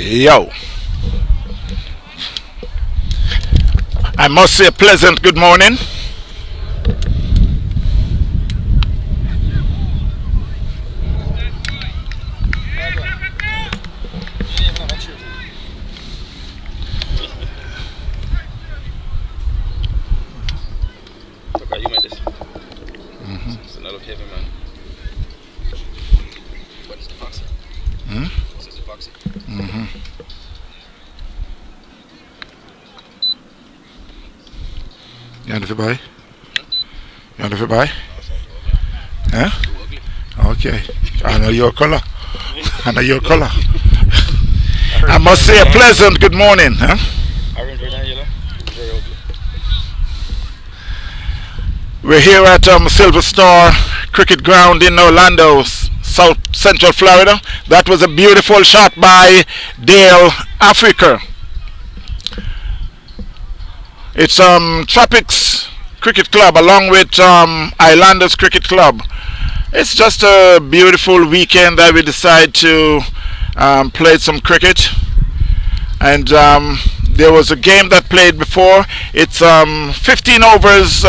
Yo, I must say a pleasant good morning. Okay, you made this. It's another heavy man. What is the boxy? This is the boxy. You want to buy? You want to buy? Huh? Too ugly. Okay. I know your color. I know your color. I heard I must say a orange, pleasant good morning. Huh? orange, red, and yellow. Very ugly. We're here at Silver Star Cricket Ground in Orlando, South Central Florida. That was a beautiful shot by Dale Africa. It's Tropics Cricket Club along with Islanders Cricket Club. It's just a beautiful weekend that we decide to play some cricket. And there was a game that played before. It's 15 overs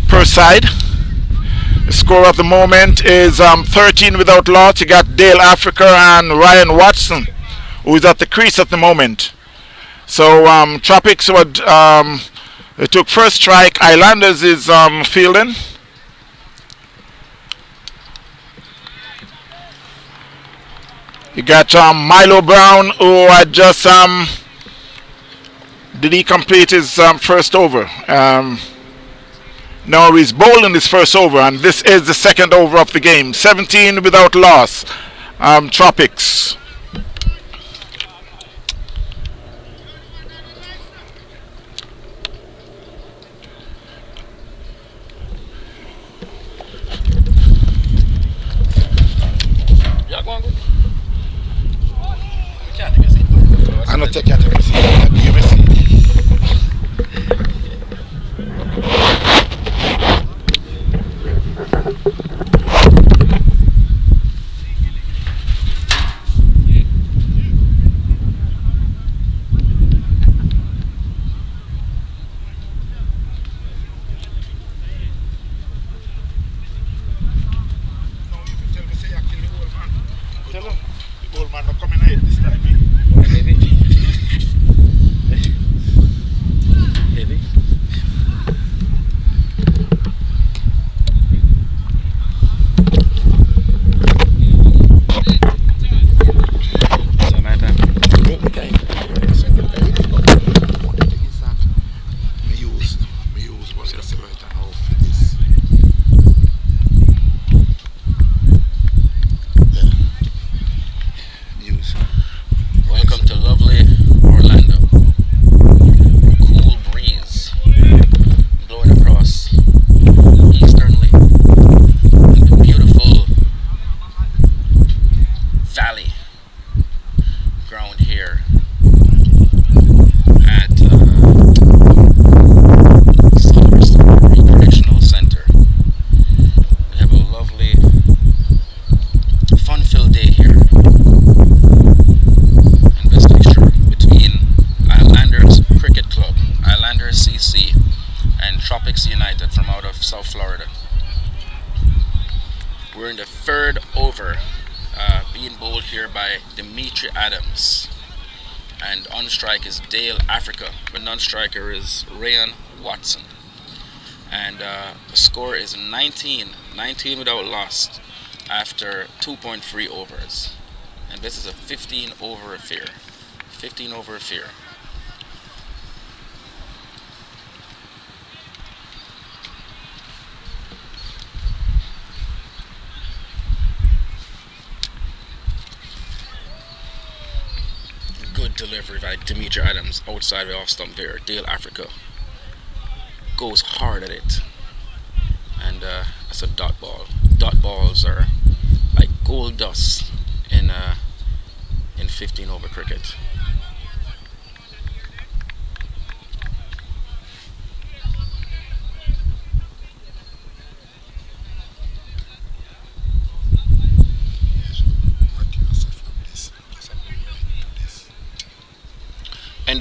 per side. The score at the moment is 13 without loss. You got Dale Africa and Ryan Watson, who is at the crease at the moment. So Tropics would they took first strike. Islanders is fielding. You got Milo Brown, who had just did he complete his first over? No, he's bowling his first over, and this is the second over of the game. 17 without loss. Tropics. Y'all going good? We can't take a seat. I don't take it. You may see. Tell him the old man not coming out this time. What, heavy? Heavy? So, man, time. Okay. Me use what's the right and how fit this. Use. Welcome to lovely Orlando. Cool breeze blowing across easternly. The beautiful valley ground here at Silver Star Recreational Center. We have a lovely, fun-filled day here. And best mixture between Islanders Cricket Club, Islanders CC, and Tropics United from out of South Florida. We're in the third over, being bowled here by Dimitri Adams, and on strike is Dale Africa. The non-striker is Ryan Watson, and the score is 19 without loss after 2.3 overs. And this is a 15 over affair. 15 over affair. Good delivery by Dimitri Adams outside the off stump there. Dale Africa goes hard at it. And that's a dot ball. Dot balls are like gold dust in 15 over cricket.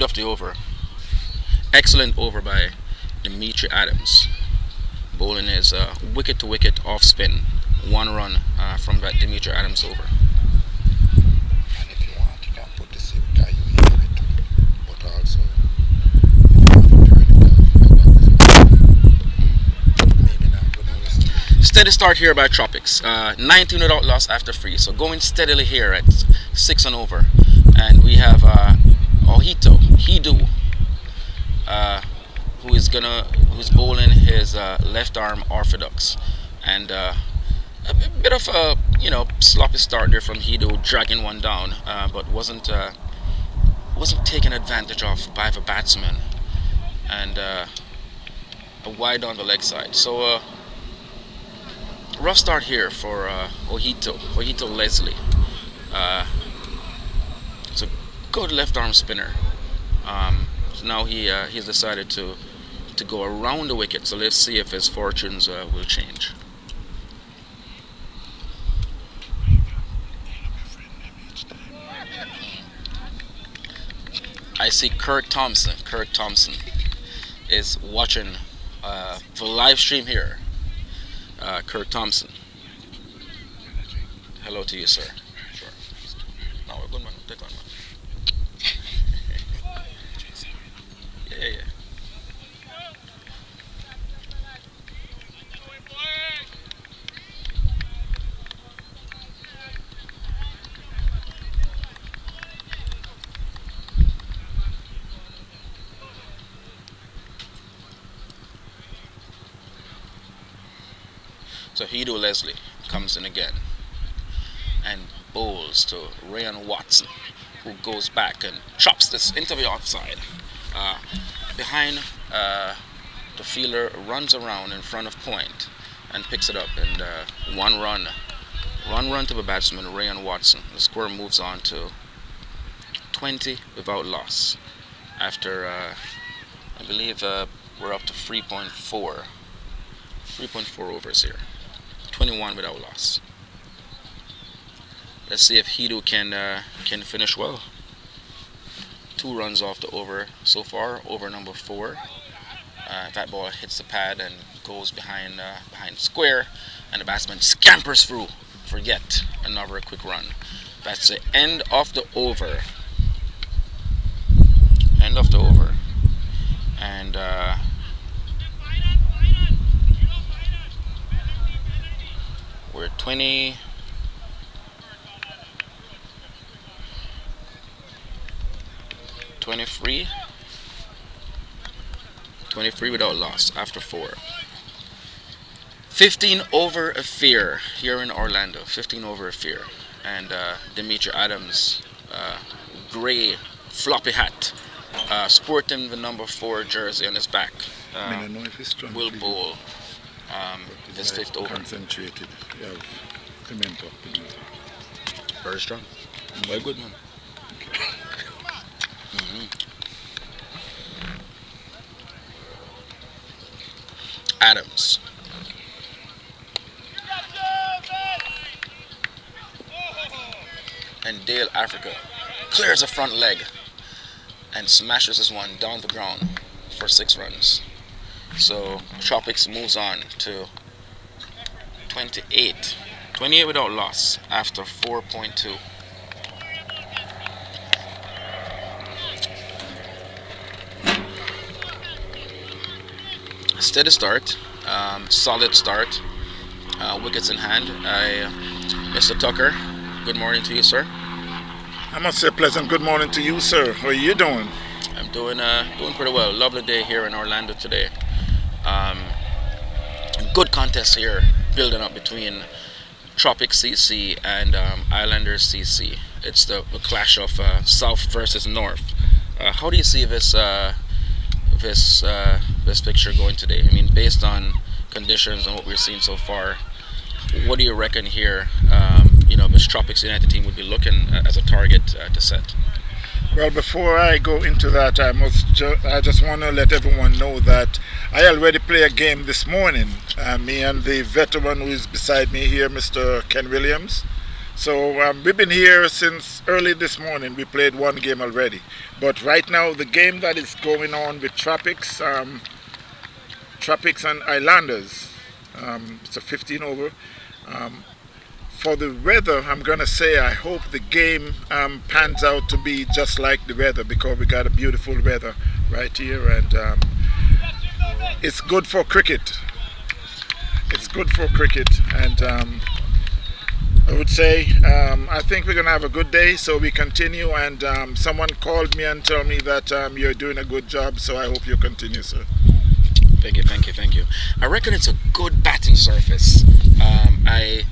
End of the over. Excellent over by Dimitri Adams. Bowling is wicket to wicket off spin. 1 run from that Dimitri Adams over. And if you want, you can put this in because you hear it. But also, if you want to turn it down, maybe not. But no, Steady start here by Tropics. 19 without loss after 3. So going steadily here at 6 and over. And we have Hidu, who's bowling his left arm orthodox, and a bit of a sloppy start there from Hidu, dragging one down, but wasn't taken advantage of by the batsman, and a wide on the leg side. So rough start here for Ojito Leslie. It's a good left arm spinner. So now he's decided to go around the wicket. So let's see if his fortunes will change. I see Kirk Thompson. Kirk Thompson is watching the live stream here. Kirk Thompson. Hello to you, sir. Sure. No, we're good, man. Take on, man. Yeah. So Hidu Leslie comes in again and bowls to Ryan Watson, who goes back and chops this into the outside. Behind the fielder runs around in front of point and picks it up, and 1 run to the batsman Ryan Watson. The score moves on to 20 without loss after I believe we're up to 3.4 overs here. 21 without loss. Let's see if Hidu can finish well. 2 runs off the over so far, over number 4. That ball hits the pad and goes behind square, and the batsman scampers through for yet another quick run. That's the end of the over. End of the over. And we're 23 without loss after 4. 15 over affair here in Orlando. 15 over affair. And Dimitri Adams, grey floppy hat, sporting the number 4 jersey on his back, will bowl his 5th over. Concentrated. You have pimento. Very strong. Very good, man. Adams. And Dale Africa clears the front leg and smashes this one down the ground for 6 runs. So Tropics moves on to 28 without loss after 4.2. Steady start, solid start, wickets in hand. Mr. Tucker, good morning to you, sir. I must say pleasant good morning to you, sir. How are you doing? I'm doing pretty well. Lovely day here in Orlando today. Good contest here building up between Tropics CC and Islanders CC. It's the clash of South versus North. How do you see this picture going today? I mean, based on conditions and what we're seeing so far, what do you reckon here? This Tropics United team would be looking as a target to set. Well, before I go into that, I just want to let everyone know that I already played a game this morning. Me and the veteran who is beside me here, Mr. Ken Williams. So we've been here since early this morning. We played one game already. But right now, the game that is going on with Tropics and Islanders, it's a 15 over. Um, for the weather, I'm going to say I hope the game pans out to be just like the weather because we got a beautiful weather right here and it's good for cricket. It's good for cricket and I would say I think we're going to have a good day so we continue and someone called me and told me that you're doing a good job so I hope you continue, sir. Thank you, thank you, thank you. I reckon it's a good batting surface. I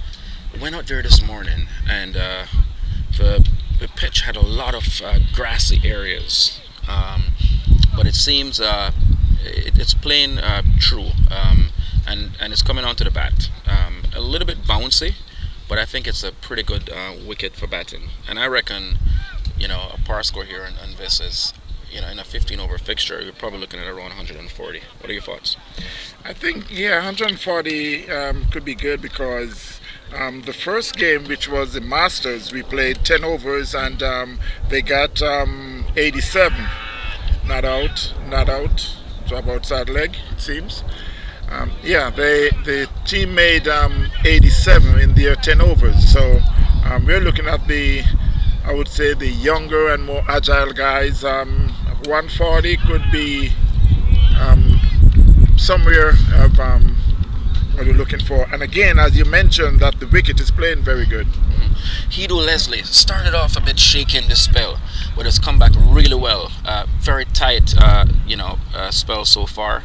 went out there this morning and the pitch had a lot of grassy areas, but it seems it's playing true, and it's coming onto the bat. A little bit bouncy, but I think it's a pretty good wicket for batting. And I reckon, a par score here on this is, in a 15 over fixture, you're probably looking at around 140. What are your thoughts? I think, 140 could be good because the first game, which was the Masters, we played 10 overs and they got 87. Not out. Drop outside leg, it seems. The team made 87 in their 10 overs. So we're looking at I would say, the younger and more agile guys. 140 could be somewhere of what we're looking for. And again, as you mentioned, that the wicket is playing very good. Hedo Leslie started off a bit shaky in this spell, but has come back really well. Very tight, spell so far.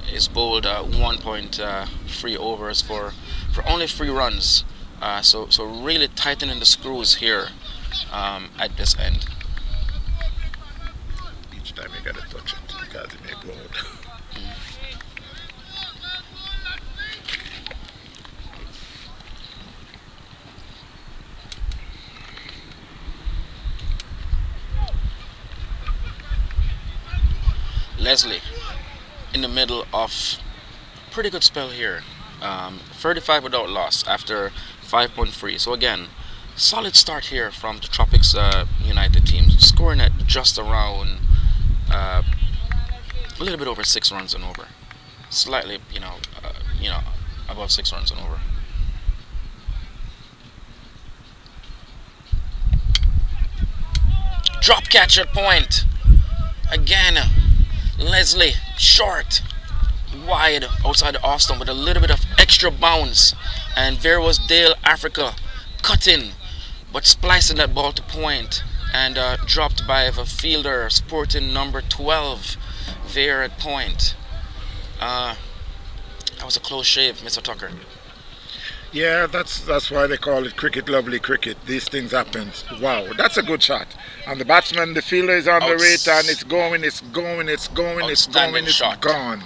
He's bowled 1.3 overs for only 3 runs. So really tightening the screws here at this end. Each time you gotta touch it because it may blow out. Leslie in the middle of a pretty good spell here. 35 without loss after 5.3. So again, solid start here from the Tropics United team, scoring at just around a little bit over 6 runs and over, slightly, above 6 runs and over. Drop catch at point. Again, Leslie short, wide outside the off stump with a little bit of extra bounce, and there was Dale Africa cutting but splicing that ball to point and dropped by the fielder sporting number 12 there at point. That was a close shave, Mr. Tucker. Yeah, that's why they call it cricket, lovely cricket. These things happen. Wow, that's a good shot. And the batsman, the fielder is on the rate and it's gone.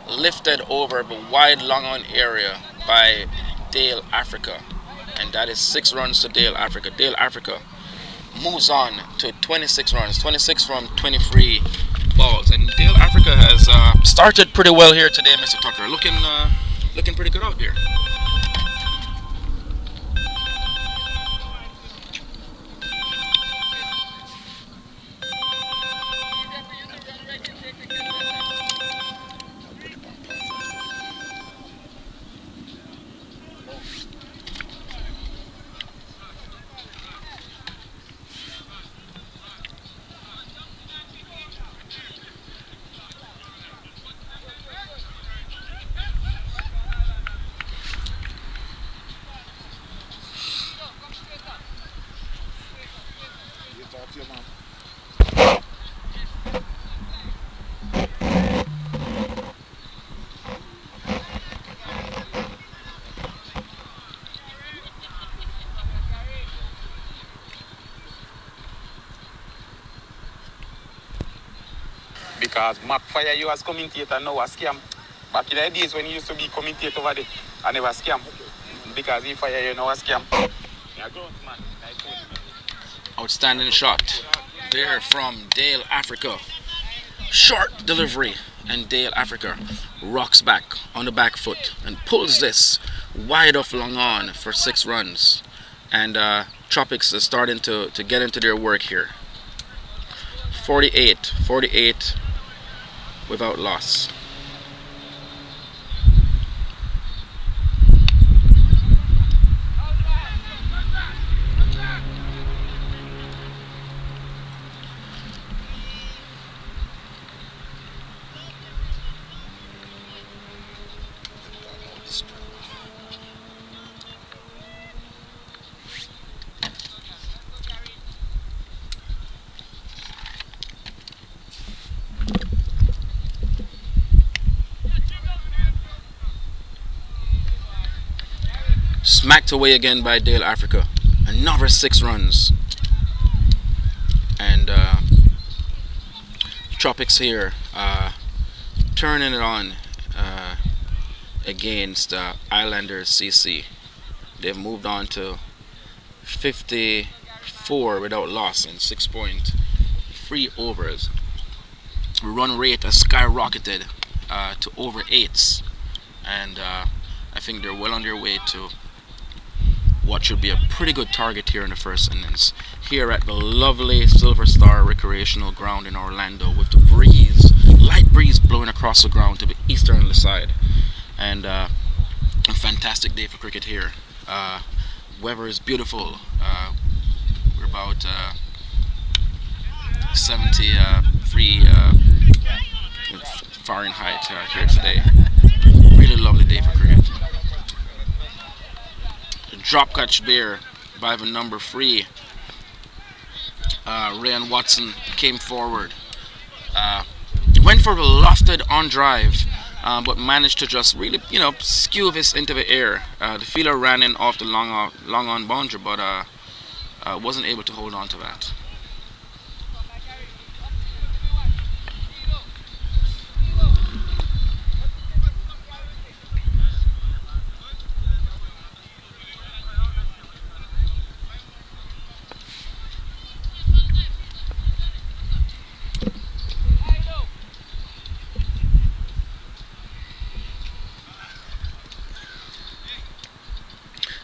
Lifted over the wide long on area by Dale Africa. And that is 6 runs to Dale Africa. Dale Africa moves on to 26 runs, 26 from 23 balls. And Dale Africa has started pretty well here today, Mr. Tucker. Looking pretty good out there. Because Mac fire you as commentator now a scam. Back in the days when you used to be commentator over there, I never scam. Because he fire you now a scam. Outstanding shot there from Dale Africa. Short delivery, and Dale Africa rocks back on the back foot and pulls this wide off long on for 6 runs. And Tropics is starting to get into their work here. 48 without loss. Smacked away again by Dale Africa. Another 6 runs. And Tropics here turning it on against Islanders CC. They've moved on to 54 without loss in 6.3 overs. Run rate has skyrocketed to over 8s. And I think they're well on their way to what should be a pretty good target here in the first innings. Here at the lovely Silver Star Recreational Ground in Orlando, with the breeze, light breeze blowing across the ground to the eastern side. And a fantastic day for cricket here. Weather is beautiful. We're about 73 Fahrenheit here today. Really lovely day for cricket. Drop catch there by the number 3. Ryan Watson came forward. Went for the lofted on drive, but managed to just really, skew this into the air. The fielder ran in off the long on boundary, but wasn't able to hold on to that.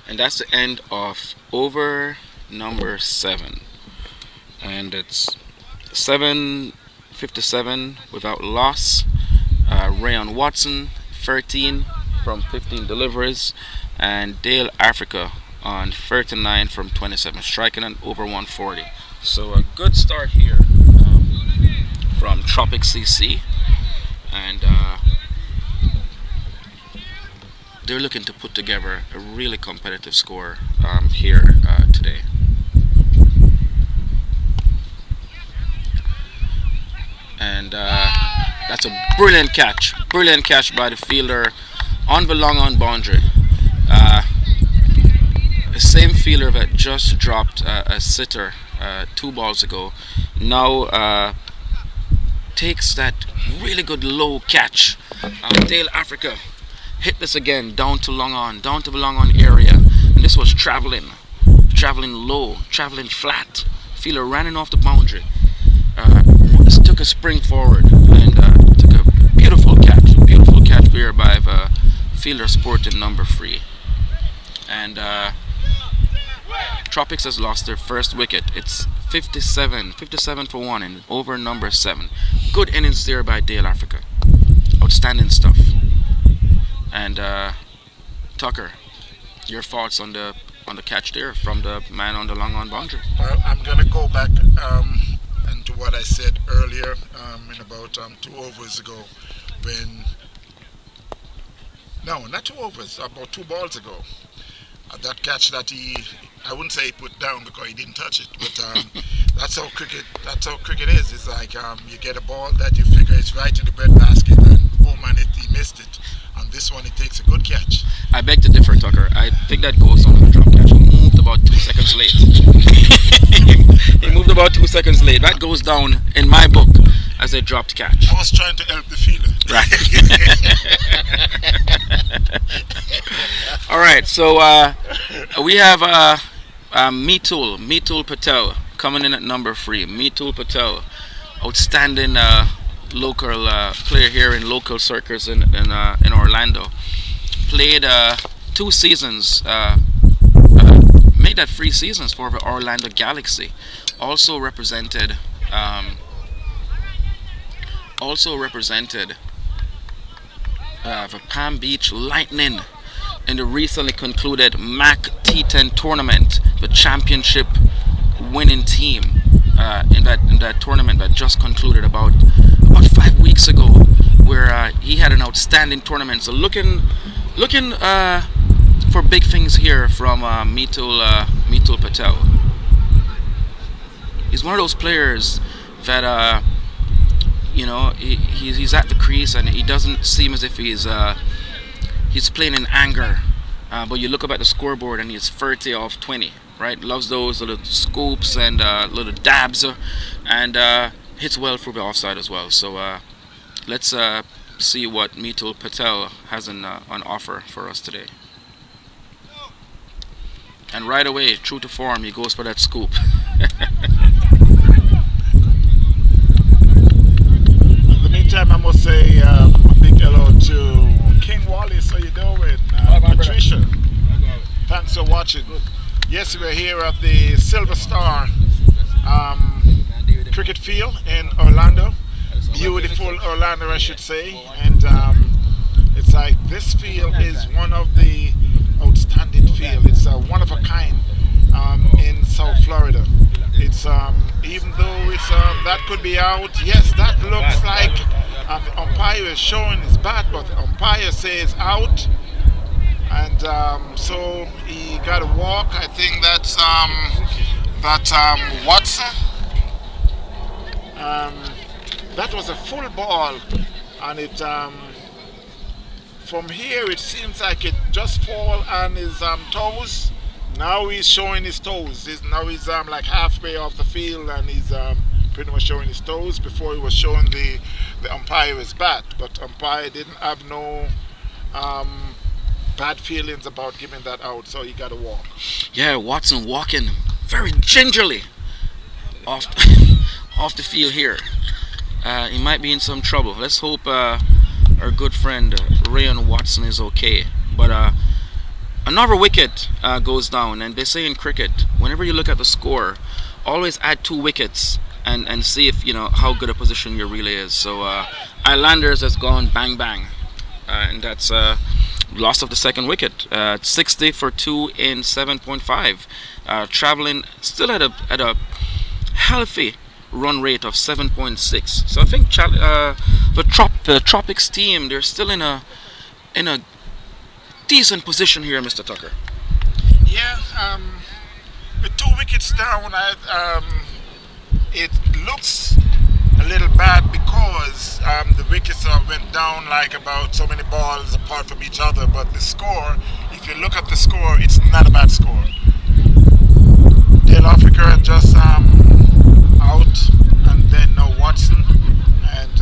And that's the end of over number 7. And it's 7:57 without loss. Rayon Watson 13 from 15 deliveries, and Dale Africa on 39 from 27, striking an over 140. So a good start here from Tropics CC, and they're looking to put together a really competitive score here today. And that's a brilliant catch by the fielder on the long on boundary. The same fielder that just dropped a sitter 2 balls ago now takes that really good low catch. Dale Africa hit this again down to the long on area, and this was traveling low, traveling flat. Fielder running off the boundary, took a spring forward and took a beautiful catch there by the fielder sporting number 3. And Tropics has lost their first wicket. It's 57 for 1 in over number 7. Good innings there by Dale Africa. Outstanding stuff. And Tucker, your thoughts on the catch there from the man on the long on boundary? Well, I'm gonna go back and to what I said earlier in about 2 overs ago, when no, not 2 overs, about 2 balls ago. That catch that I wouldn't say he put down because he didn't touch it, but that's how cricket is. It's like you get a ball that you figure is right in the breadbasket, and oh man, he missed it. On this one, it takes a good catch. I beg to differ, Tucker. I think that goes on the drop catch. He moved about 2 seconds late. He moved about 2 seconds late. That goes down in my book as a dropped catch. I was trying to help the fielder. Right. All right. So we have Meetul Patel coming in at number 3. Meetul Patel, outstanding local player here in local circles in Orlando. Played 2 seasons made that 3 seasons for the Orlando Galaxy. Also represented, um, also represented the Palm Beach Lightning in the recently concluded MAC T10 tournament, the championship winning team in that tournament that just concluded about 5 weeks ago, where he had an outstanding tournament. So looking for big things here from Mitul Patel. He's one of those players that he's at the crease and he doesn't seem as if he's playing in anger. But you look up at the scoreboard and he's 30 off 20, right? Loves those little scoops and little dabs, and hits well through the offside as well. So let's see what Mitul Patel has on offer for us today. And right away, true to form, he goes for that scoop. In the meantime, I must say a big hello to King Wallace. How you doing? Patricia, thanks for watching. Yes, we're here at the Silver Star cricket field in Orlando. Beautiful Orlando, I should say. And it's like this field is one of the outstanding field. It's one of a kind in South Florida. It's even though it's that could be out. Yes, that looks like the umpire is showing his bat, but the umpire says out, and so he got to walk. I think that's Watson. That was a full ball, and it from here it seems like it just fall on his toes. Now he's showing his toes. Now he's like halfway off the field, and he's pretty much showing his toes. Before he was showing the umpire his bat, but umpire didn't have no bad feelings about giving that out, so he got to walk. Yeah, Watson walking very gingerly off off the field here. He might be in some trouble. Let's hope our good friend Rayon Watson is okay. But another wicket goes down, and they say in cricket, whenever you look at the score, always add 2 wickets and see if how good a position your relay is. So Islanders has gone bang bang, and that's loss of the second wicket. 60 for 2 in 7.5, traveling still at a healthy run rate of 7.6. So I think the Tropics team, they're still in a decent position here, Mr. Tucker. Yeah, with 2 wickets down, it looks a little bad because the wickets went down like about so many balls apart from each other. But the score, if you look at the score, it's not a bad score. Dale Africa just out, and then now Watson, and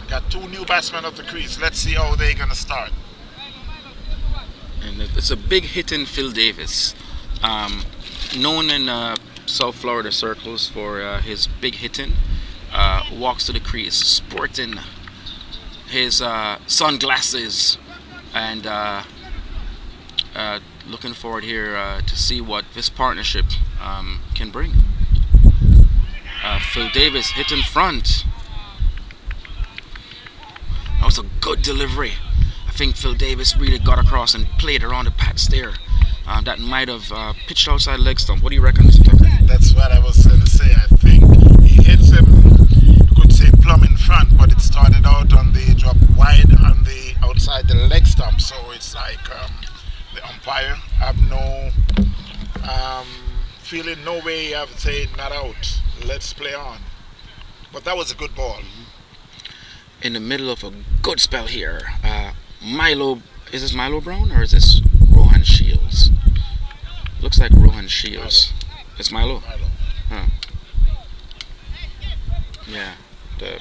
got 2 new batsmen off the crease. Let's see how they're gonna start. And it's a big hit in Phil Davis, known in South Florida circles for his big hitting. Walks to the crease, sporting his sunglasses, and looking forward here to see what this partnership can bring. Phil Davis hit in front. That was a good delivery. I think Phil Davis really got across and played around the patch there. That might have pitched outside leg stump. What do you reckon, Mr. Tucker? That's what I was going to say. I think he hits him, you could say plumb in front, but it started out on the drop wide on the outside the leg stump. So it's like the umpire have no feeling, no way of saying not out. Let's play on. But that was a good ball. In the middle of a good spell here, Milo, is this Milo Brown or is this Rohan Shields? Looks like Rohan Shields. Milo. It's Milo? Milo. Huh. Yeah, I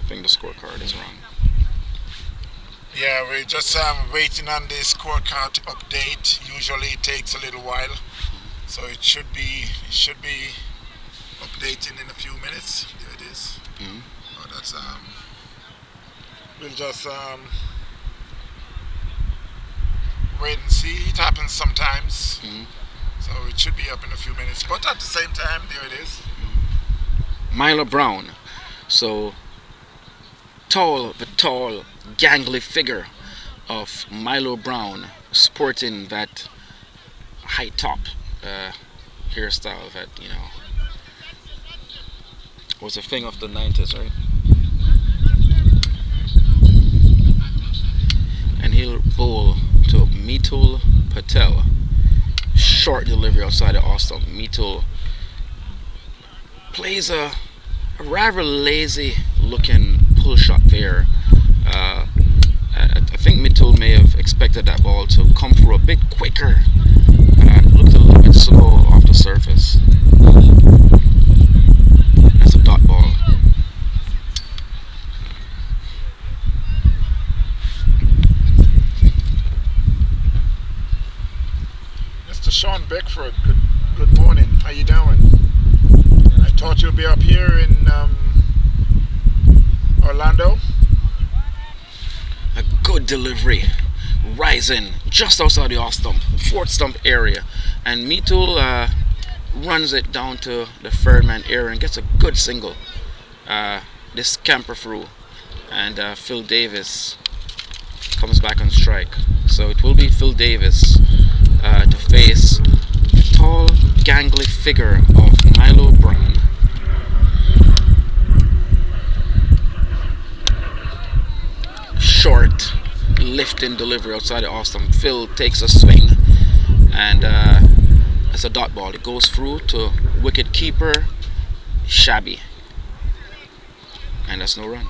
think the scorecard is wrong. Yeah, we're just waiting on the scorecard to update. Usually it takes a little while. So it should be updating in a few minutes. There it is. Mm-hmm. Oh, that's we'll just wait and see. It happens sometimes. Mm-hmm. So it should be up in a few minutes. But at the same time, there it is. Milo Brown. So the tall, gangly figure of Milo Brown, sporting that high top hairstyle that was a thing of the 90s, right? And he'll bowl to Mitul Patel. Short delivery outside the off stump. Mitul plays a rather lazy looking pull shot there. I think Mitul may have expected that ball to come through a bit quicker. Looked a little bit slow off the surface. That's a dot ball. Mr. Sean Beckford, good morning. How you doing? I thought you'd be up here in Orlando. A good delivery, rising just outside the off stump, fourth stump area, and Mitul runs it down to the third man area and gets a good single. This scamper through, and Phil Davis comes back on strike. So it will be Phil Davis to face the tall, gangly figure of Milo Brown. Short lifting delivery outside the off stump. Phil takes a swing, and it's a dot ball. It goes through to wicket keeper Shabby, and that's no run.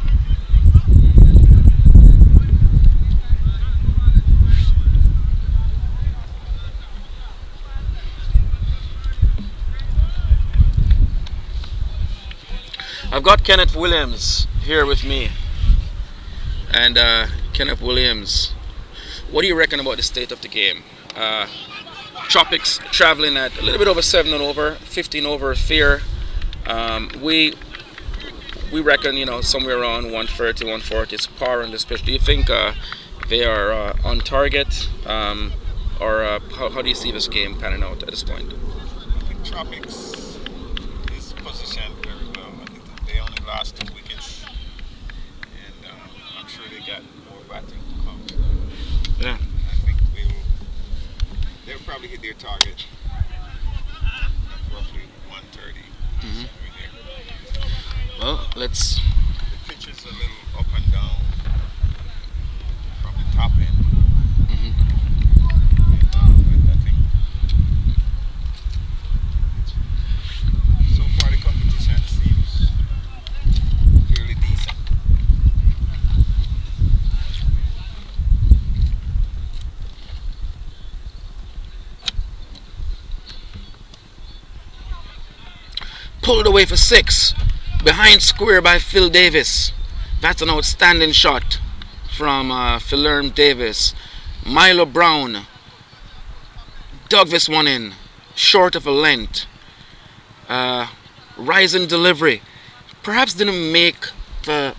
I've got Kenneth Williams here with me. And Kenneth Williams, what do you reckon about the state of the game? Tropics traveling at a little bit over 7 and over, 15 over fair. We reckon somewhere around 130, 140. It's par on this pitch. Do you think they are on target, or how do you see this game panning out at this point? I think Tropics is positioned very well. I think they only lost 2 wickets, and I'm sure they got more batting to come. Yeah. I think they'll probably hit their target, roughly 130. Mhm. Somewhere there. Well, let's. The pitch is a little up and down from the top end. Mhm. And, I think so far the competition seems fairly decent. Pulled away for 6. Behind square by Phil Davis. That's an outstanding shot from Philerm Davis. Milo Brown dug this one in, short of a length. Rising delivery. Perhaps didn't make the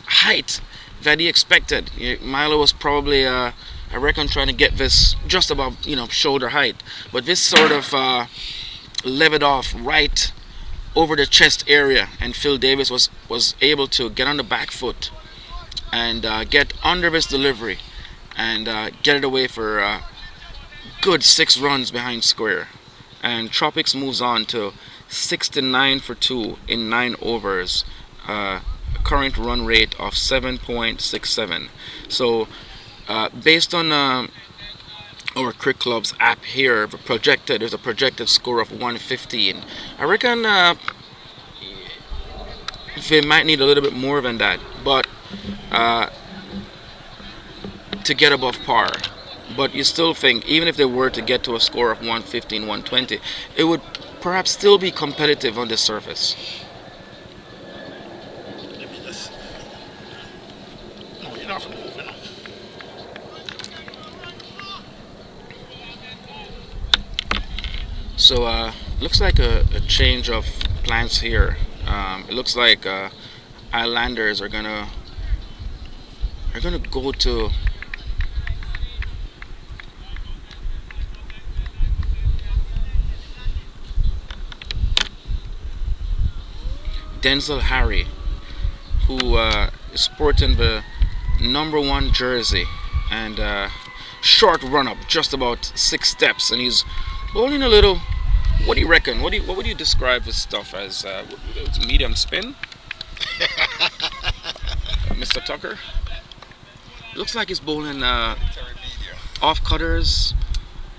height that he expected. Milo was probably, I reckon, trying to get this just above, shoulder height. But this sort of levered off right over the chest area, and Phil Davis was able to get on the back foot and get under this delivery and get it away for a good 6 runs behind square. And Tropics moves on to 69 for 2 in 9 overs, current run rate of 7.67. So based on our Crick Club's app here, there's a projected score of 115. I reckon they might need a little bit more than that, but to get above par. But you still think, even if they were to get to a score of 115, 120, it would perhaps still be competitive on this surface. Let me just. No, you're not moving. So looks like a change of plans here. It looks like Islanders are gonna go to Denzel Harry, who is sporting the number 1 jersey and short run up, just about 6 steps, and he's bowling a little. What do you reckon? What would you describe his stuff as? It's medium spin, Mr. Tucker. Looks like he's bowling off cutters,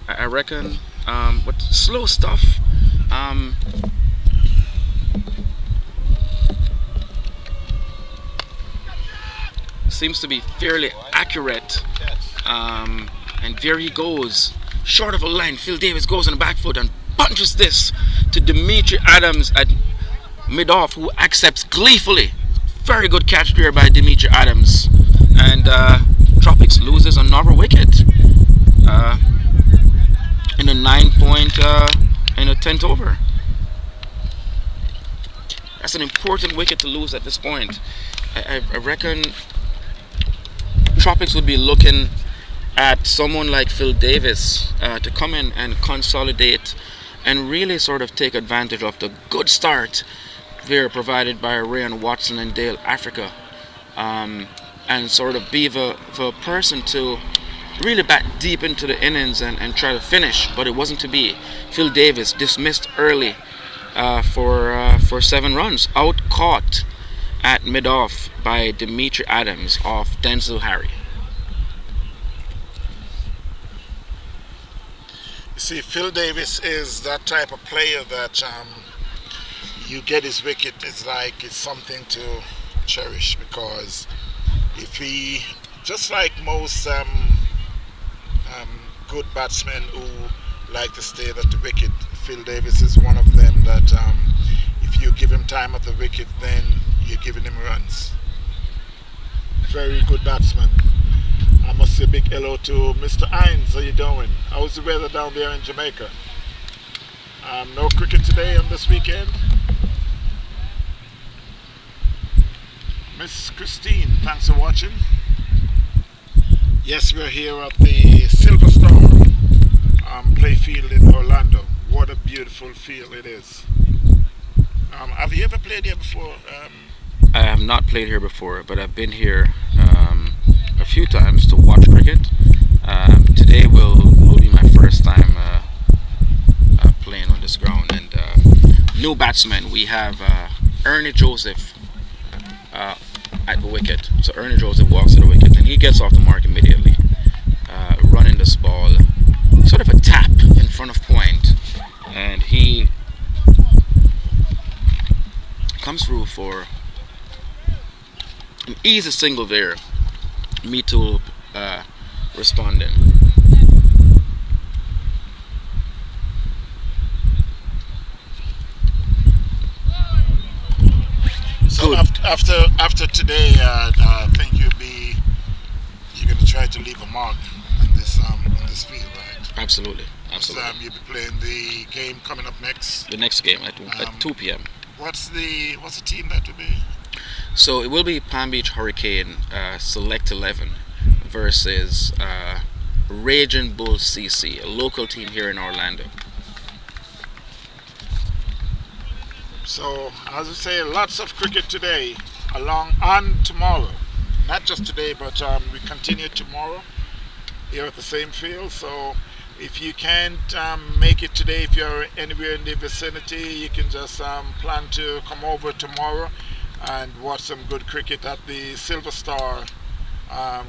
I reckon, but slow stuff. Seems to be fairly accurate, and there he goes, short of a line. Phil Davis goes on the back foot and punches this to Dimitri Adams at mid-off, who accepts gleefully. Very good catch there by Dimitri Adams, and Tropics loses another wicket in a 10th over. That's an important wicket to lose at this point. I reckon Tropics would be looking at someone like Phil Davis to come in and consolidate and really sort of take advantage of the good start there provided by Ryan Watson and Dale Africa, and sort of be the person to really bat deep into the innings and try to finish, but it wasn't to be. Phil Davis dismissed early for 7 runs, out caught at mid-off by Dimitri Adams off Denzel Harry. You see, Phil Davis is that type of player that you get his wicket, it's something to cherish, because if he, just like most good batsmen who like to stay at the wicket, Phil Davis is one of them that if you give him time at the wicket, then you're giving him runs. Very good batsman. I must say a big hello to Mr. Hines. How you doing? How's the weather down there in Jamaica? No cricket today on this weekend. Miss Christine, thanks for watching. Yes, we're here at the Silver Star play field in Orlando. What a beautiful field it is. Have you ever played here before? I have not played here before, but I've been here a few times to watch cricket. Today will be my first time playing on this ground. And new batsman, we have Ernie Joseph at the wicket. So Ernie Joseph walks to the wicket and he gets off the mark immediately, running this ball, sort of a tap in front of point, and he comes through for an easy single there. Metul responding. So after today, I think you're going to try to leave a mark in this field, right? Absolutely. You'll be playing the game coming up next. The next game at 2 p.m. What's the team that will be? So it will be Palm Beach Hurricane Select 11 versus Raging Bull CC, a local team here in Orlando. So, as I say, lots of cricket today, and tomorrow. Not just today, but we continue tomorrow here at the same field. So, if you can't make it today, if you're anywhere in the vicinity, you can just plan to come over tomorrow and watch some good cricket at the Silver Star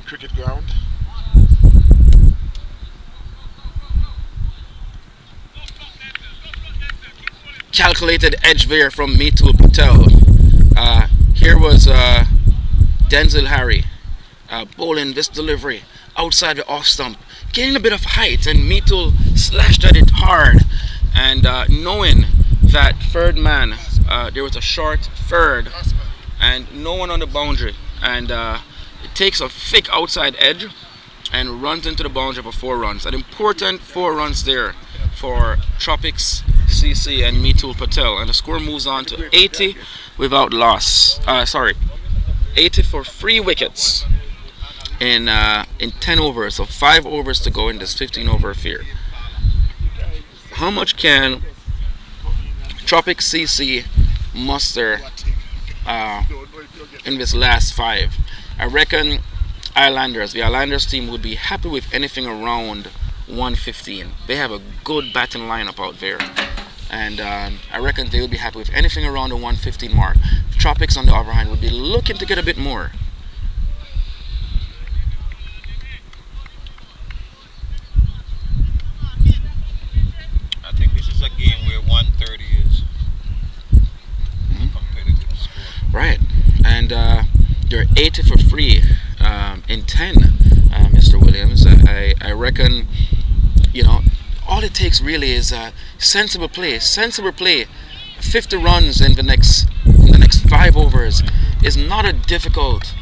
cricket ground. Calculated edge there from Metul Patel. Here was Denzel Harry bowling this delivery outside the off stump, gaining a bit of height, and Metul slashed at it hard. And knowing that third man, there was a short third, and no one on the boundary, and it takes a thick outside edge and runs into the boundary for 4 runs. An important 4 runs there for Tropics CC and Metul Patel, and the score moves on to 80 without loss. 80 for 3 wickets in 10 overs, so 5 overs to go in this 15 over affair. How much can Tropics CC muster uh, in this last 5. I reckon the Islanders team would be happy with anything around 115. They have a good batting lineup out there, and I reckon they would be happy with anything around the 115 mark. Tropics, on the other hand, would be looking to get a bit more. I think this is a game where 130 is a competitive score. Right, and they're 80 for free in 10, Mr. Williams. I reckon, all it takes really is sensible play. 50 runs in the next 5 overs is not a difficult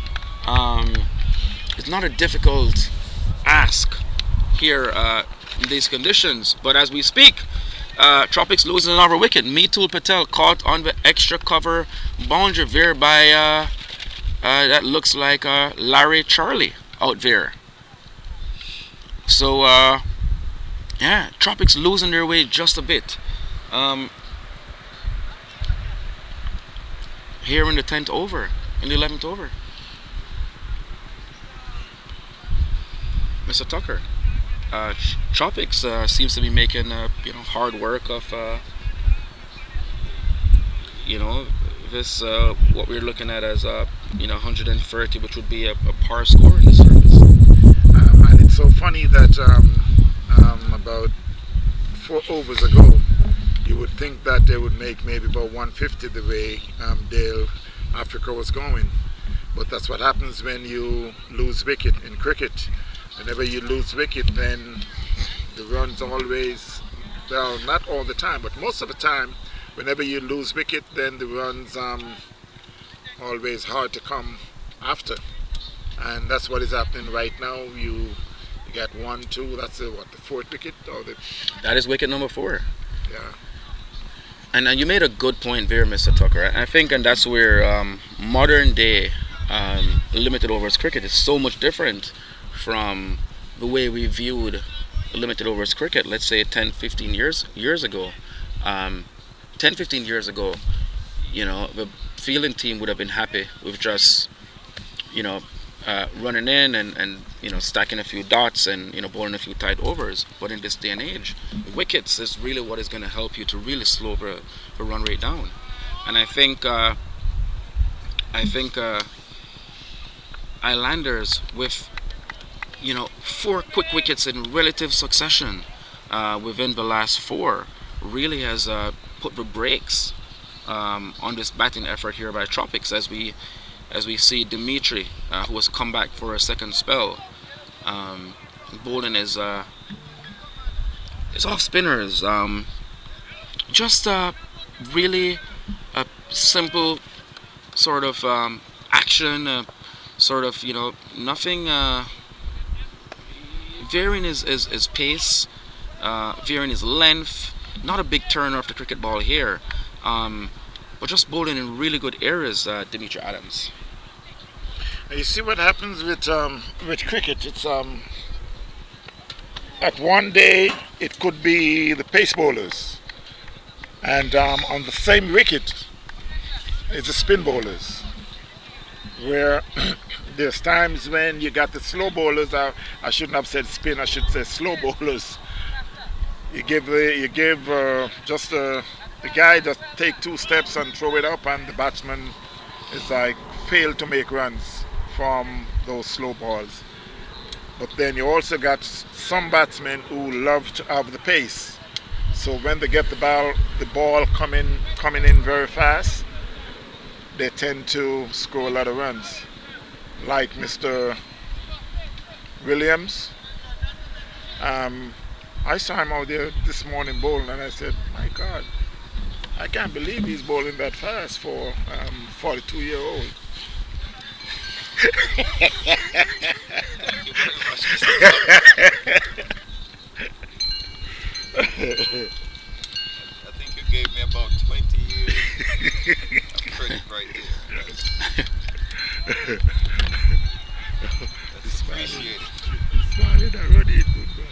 ask here in these conditions. But as we speak, Tropics losing another wicket. Mitul Patel caught on the extra cover boundary there by that looks like Larry Charlie out there. So Tropics losing their way just a bit. Here in the 10th over, in the 11th over. Mr. Tucker, Tropics seems to be making hard work of this what we're looking at as 130, which would be a par score in the service. And it's so funny that about 4 overs ago, you would think that they would make maybe about 150 the way Dale Africa was going. But that's what happens when you lose wicket in cricket. Whenever you lose wicket, then the runs always, well, not all the time, but most of the time, whenever you lose wicket, then the runs always hard to come after. And that's what is happening right now. You got 1, 2, that's the 4th wicket? That is wicket number 4. Yeah. And you made a good point there, Mr. Tucker. I think, and that's where modern day limited overs cricket is so much different from the way we viewed limited overs cricket, let's say 10, 15 years ago. 10, 15 years ago, the fielding team would have been happy with just, running in and stacking a few dots and bowling a few tight overs. But in this day and age, wickets is really what is going to help you to really slow the run rate down. And I think Islanders with 4 quick wickets in relative succession within the last 4 really has put the brakes on this batting effort here by Tropics as we see Dimitri, who has come back for a second spell, bowling his off spinners. Just really a simple sort of action, sort of nothing. Varying his pace, varying his length. Not a big turner of the cricket ball here, but just bowling in really good areas. Dimitri Adams. You see what happens with cricket. It's at one day it could be the pace bowlers, and on the same wicket it's the spin bowlers. Where there's times when you got the slow bowlers. I shouldn't have said spin. I should say slow bowlers. You give just the guy just take 2 steps and throw it up, and the batsman is like failed to make runs from those slow balls. But then you also got some batsmen who love to have the pace. So when they get the ball coming in very fast, they tend to score a lot of runs. Like Mr. Williams. I saw him out there this morning bowling, and I said, my God, I can't believe he's bowling that fast for 42-year-old. I think you gave me about 20 years of credit right there. That's appreciated. Smiling already, good man.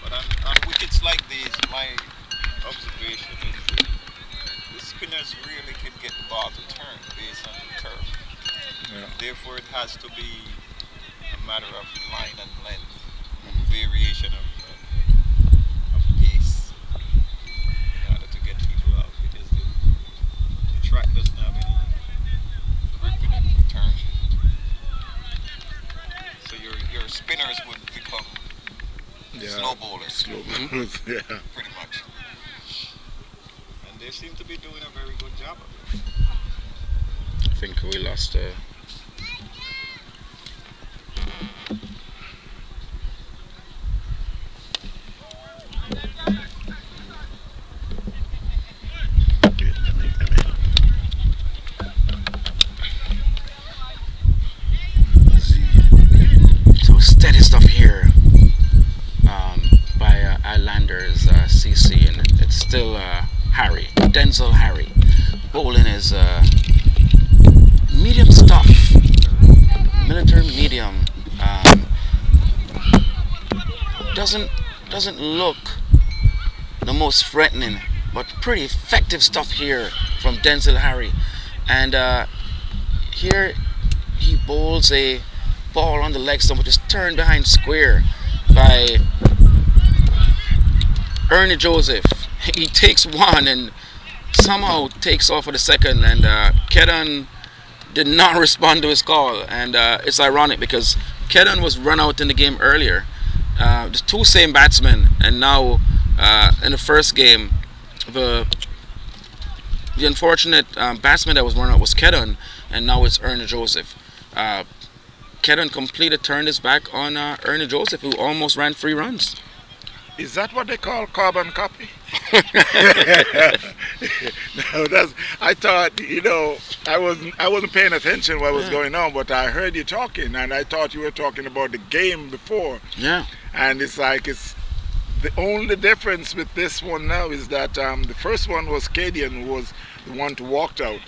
But on wickets like these, my observation is spinners really can get the ball to turn based on the turf. Yeah. Therefore, it has to be a matter of line and length, variation of pace in order to get people out because the track doesn't have any grip in it for turn. So your spinners would become slow bowlers, Slow bowlers, yeah. pretty much. And they seem to be doing a very good job of it. I think we lost. So steady stuff here by Islanders CC, and it's still Harry, Denzel Harry. Bowling is medium stuff, military medium. Doesn't look the most threatening, but pretty effective stuff here from Denzel Harry. And here he bowls a ball on the leg stump, which is turned behind square by Ernie Joseph. He takes one and somehow takes off for the second, and Kedon did not respond to his call. And it's ironic because Kedon was run out in the game earlier. The two same batsmen, and now in the first game, the unfortunate batsman that was run out was Kedon, and now it's Ernie Joseph. Kedon completed turned his back on Ernie Joseph, who almost ran 3 runs. Is that what they call carbon copy? No, I thought, I wasn't paying attention what was going on, but I heard you talking, and I thought you were talking about the game before. Yeah. And it's the only difference with this one now is that the first one was Cadian, who was the one who walked out.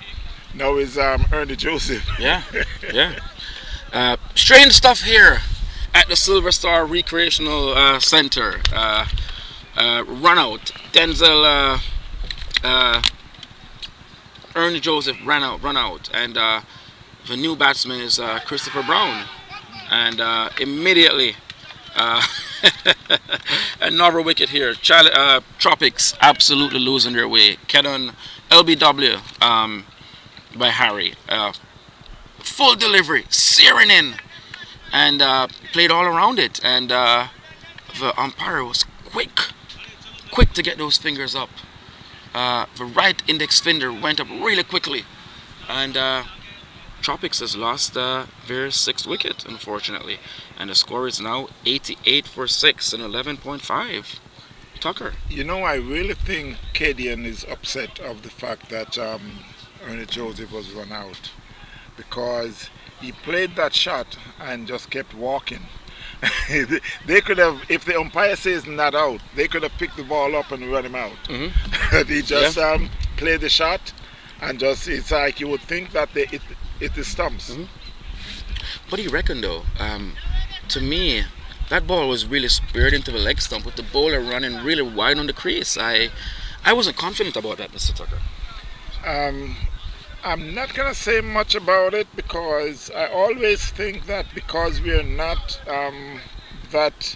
Now is Ernie Joseph. Yeah, yeah. Strange stuff here at the Silver Star Recreational Center. Run out. Denzel, Ernie Joseph ran out. And the new batsman is Christopher Brown. And immediately, another wicket here. Tropics absolutely losing their way. Kedon LBW by Harry. Full delivery, searing in, and played all around it. And the umpire was quick to get those fingers up. The right index finger went up really quickly, and Tropics has lost their 6th wicket, unfortunately, and the score is now 88 for 6 and 11.5. Tucker. I really think Cadian is upset of the fact that Ernie Joseph was run out, because he played that shot and just kept walking. They could have, if the umpire says not out, they could have picked the ball up and run him out. But he just played the shot, and it's like you would think that it is stumps. What do you reckon though? To me, that ball was really speared into the leg stump with the bowler running really wide on the crease. I wasn't confident about that, Mr. Tucker. I'm not going to say much about it, because I always think that because we're not that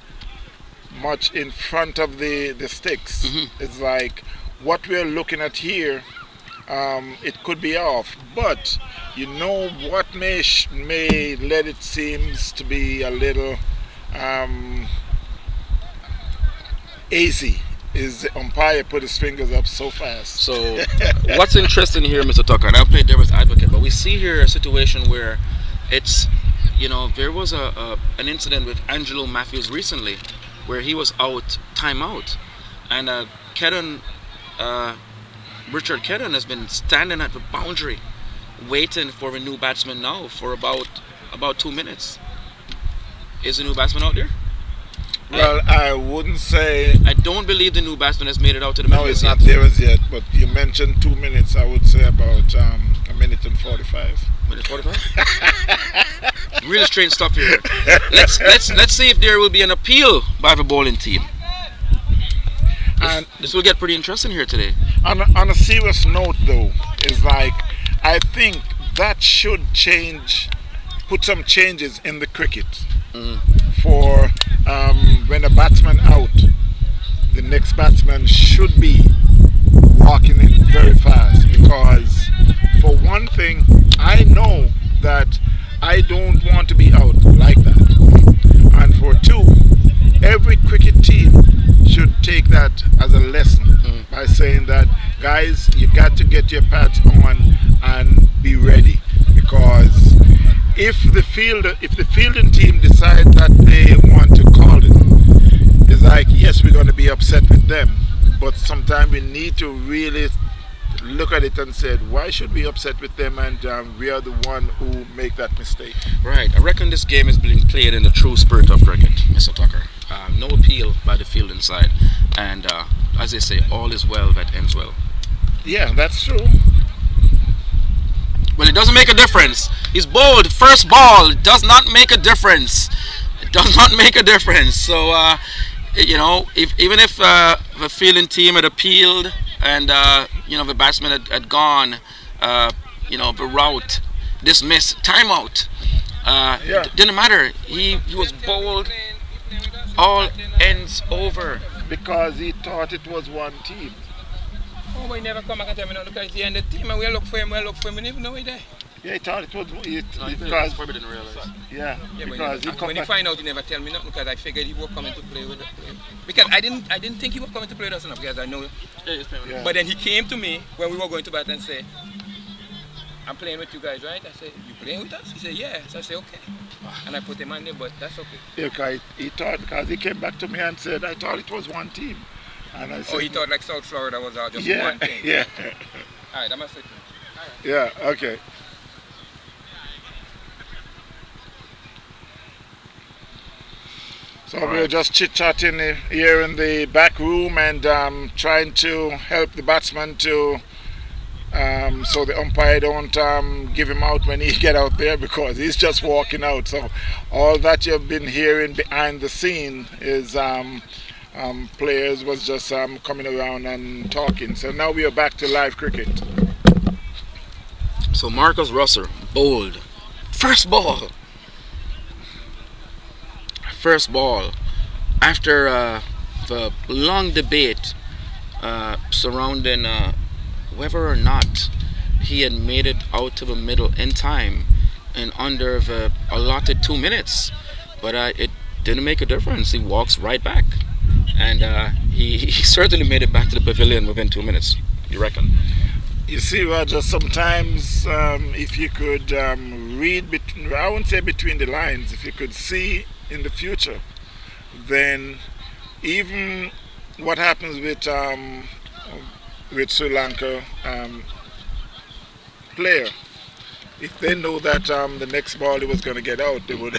much in front of the sticks, it's like what we're looking at here, it could be off. But what may let it seems to be a little easy is the umpire put his fingers up so fast. So what's interesting here, Mr. Tucker, and I'll play devil's advocate, but we see here a situation where it's, there was an incident with Angelo Matthews recently where he was out, timeout, and Richard Kedon has been standing at the boundary waiting for a new batsman now for about 2 minutes. Is the new batsman out there? Well, I wouldn't say. I don't believe the new batsman has made it out to the middle. No, it's not there as yet. But you mentioned 2 minutes. I would say about a minute and 45. Minute 45. Really strange stuff here. Let's see if there will be an appeal by the bowling team. And this will get pretty interesting here today. On a serious note, though, Is like, I think that should change, put some changes in the cricket Mm. for when a batsman out, the next batsman should be walking in very fast because, for one thing, I know that I don't want to be out like that. And for two, every cricket team should take that as a lesson Mm. by saying that, guys, you got to get your pads on and be ready because if the fielding team decide that they want to call it, it's like, yes, we're going to be upset with them, but sometimes we need to really look at it and say, why should we be upset with them, and we are the one who make that mistake. Right. I reckon this game is being played in the true spirit of cricket, Mr. Tucker. No appeal by the fielding side, and as they say, all is well that ends well. Yeah, that's true. Well, it doesn't make a difference. He's bowled first ball. It does not make a difference. It does not make a difference. So, even if the fielding team had appealed and the batsman had gone, the route dismissed, timeout. Yeah. Didn't matter. He was bowled. All ends over. Because he thought it was one team. Oh, but he never come back and tell me no, because he and the team and we look for him, we didn't even know he there. Yeah, he thought it was Because probably didn't realize. yeah, Yeah, because he but come when he back. find out, he never tell me nothing because I figured he was coming to play with. Because I didn't think he was coming to play with us enough because I know. Yeah, he's playing with Yeah. But then he came to me when we were going to bat and said, "I'm playing with you guys, right?" I said, "You playing with us?" He said, "Yeah." So I said, "Okay," and I put him on there, but that's okay. Yeah, he thought, because he came back to me and said, I thought it was one team. And I said, Oh, he thought like South Florida was just yeah, one thing. yeah, All right, I'm gonna say. yeah, okay. So we're just chit-chatting here in the back room and trying to help the batsman to so the umpire don't give him out when he get out there because he's just walking out. So all that you've been hearing behind the scene is players was just coming around and talking. So now we are back to live cricket. So Marcus Russell bowled first ball. First ball after the long debate surrounding whether or not he had made it out to the middle in time and under the allotted 2 minutes, but it didn't make a difference. He walks right back, and he certainly made it back to the pavilion within 2 minutes. You reckon? You see, Roger, sometimes if you could read, I won't say between the lines, if you could see in the future, then even what happens with Sri Lanka player, if they know that the next ball he was going to get out, they would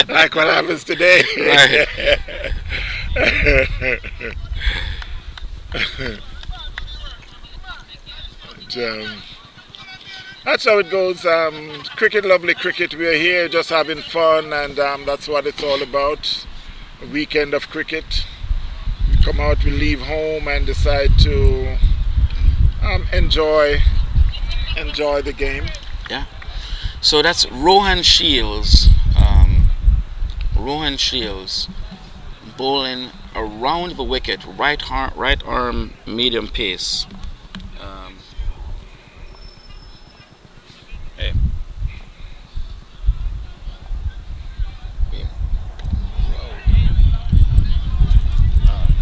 like what happens today. But, that's how it goes. Cricket, lovely cricket. We are here just having fun, and that's what it's all about. A weekend of cricket. We come out, we leave home, and decide to enjoy the game. Yeah. So that's Rohan Shields. Rohan Shields bowling around the wicket, right arm, medium pace. Hey.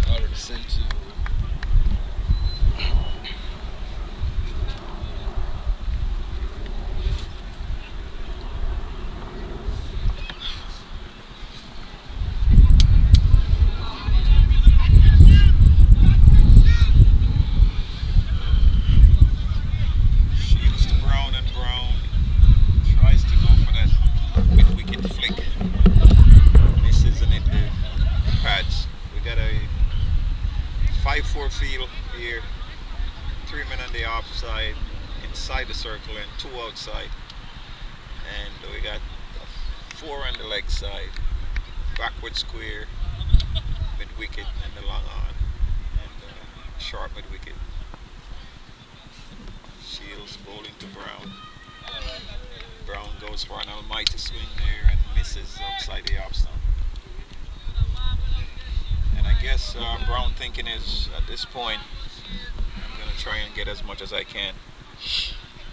Already sent to. Shields to Brown and Brown tries to go for that mid-wicket flick. Misses and hit the pads. We got a 5-4 field here. 3 men on the offside, inside the circle, and 2 outside. And we got 4 on the leg side, backward square, mid-wicket, and the long on, and short mid-wicket. Shields bowling to Brown. Brown goes for an almighty swing there and misses outside the off stump. And I guess Brown thinking is at this point, I'm going to try and get as much as I can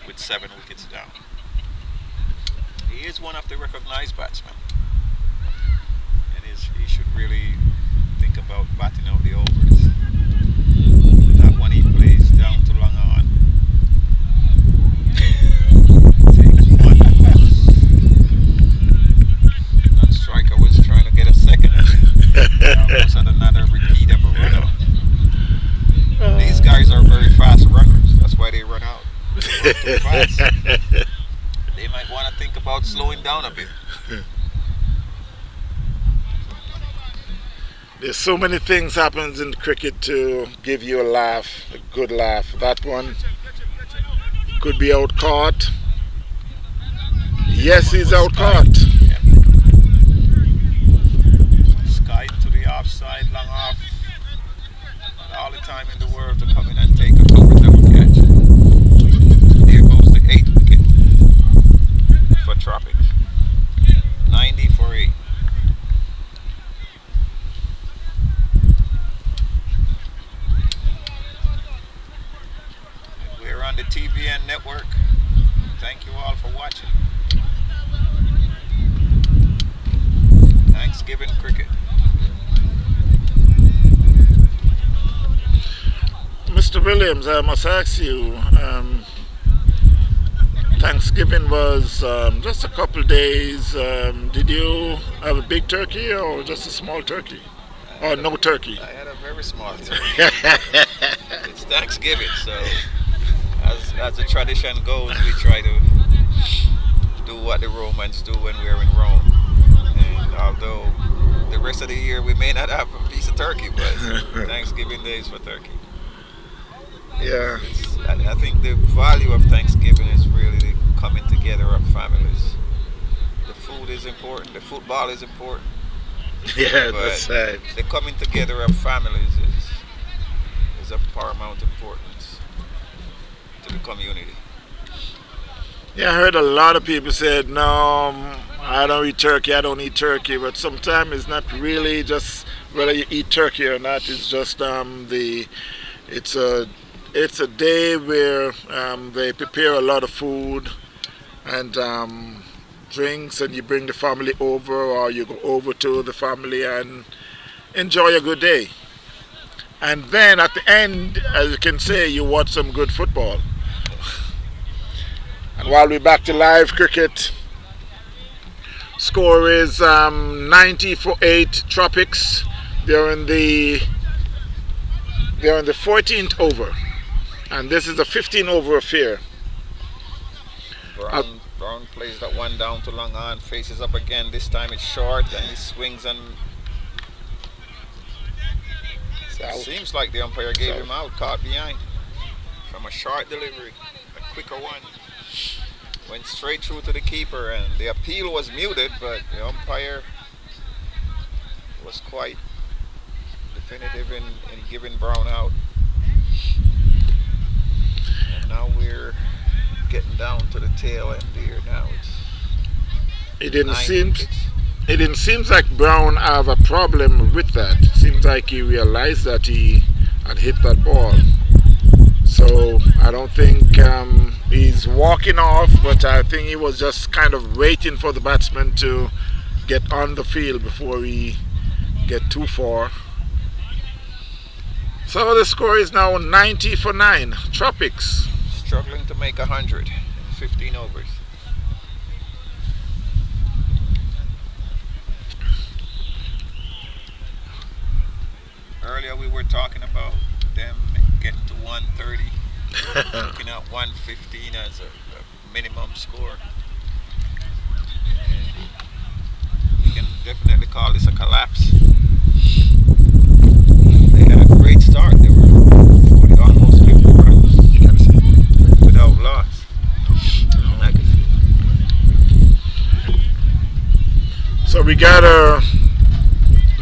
with 7 wickets down. He is one of the recognized batsmen, and he should really think about batting out the overs. That one he plays down to long on. Takes one. Non-striker was trying to get a second. Almost had another repeat of a run out. These guys are very fast runners. That's why they run out. They run too fast. They might want to think about slowing down a bit. There's so many things happens in cricket to give you a laugh, a good laugh. That one could be out caught. Yes, he's out caught. Yeah. Sky to the offside, long off. Not all the time in the world to come in and take a coverage of a catch. Here goes the 8th wicket for Tropics. 90 for 8. We're on the TVN network. Thank you all for watching. Thanksgiving cricket. Mr. Williams, I must ask you, Thanksgiving was just a couple days. Did you have a big turkey or just a small turkey? Or no turkey? I had a very small turkey. It's Thanksgiving, so as the tradition goes, we try to do what the Romans do when we're in Rome. And although the rest of the year we may not have a piece of turkey, but Thanksgiving Day is for turkey. Yeah. I think the value of Thanksgiving is really the coming together of families. The food is important, the football is important. Yeah, but that's right. the coming together of families is of paramount importance to the community. Yeah, I heard a lot of people said, no, I don't eat turkey, but sometimes it's not really just whether you eat turkey or not, it's just it's a day where they prepare a lot of food and drinks, and you bring the family over or you go over to the family and enjoy a good day. And then at the end, as you can say, you watch some good football. And while we're back to live cricket, score is 90 for 8 Tropics. They're in the 14th over. And this is a 15 over affair. Brown plays that one down to long on, faces up again. This time it's short and he swings and it seems like the umpire gave him out, caught behind from a short delivery, a quicker one. Went straight through to the keeper and the appeal was muted, but the umpire was quite definitive in giving Brown out. And now we're getting down to the tail end here now. It didn't seem like Brown have a problem with that. It seems like he realized that he had hit that ball. So I don't think he's walking off, but I think he was just kind of waiting for the batsman to get on the field before he get too far. So the score is now 90 for 9. Tropics struggling to make 100 in 15 overs. Earlier we were talking about them getting to 130, looking at 115 as a minimum score. And we can definitely call this a collapse. They had a great start. They were almost 50 runs without loss. So we got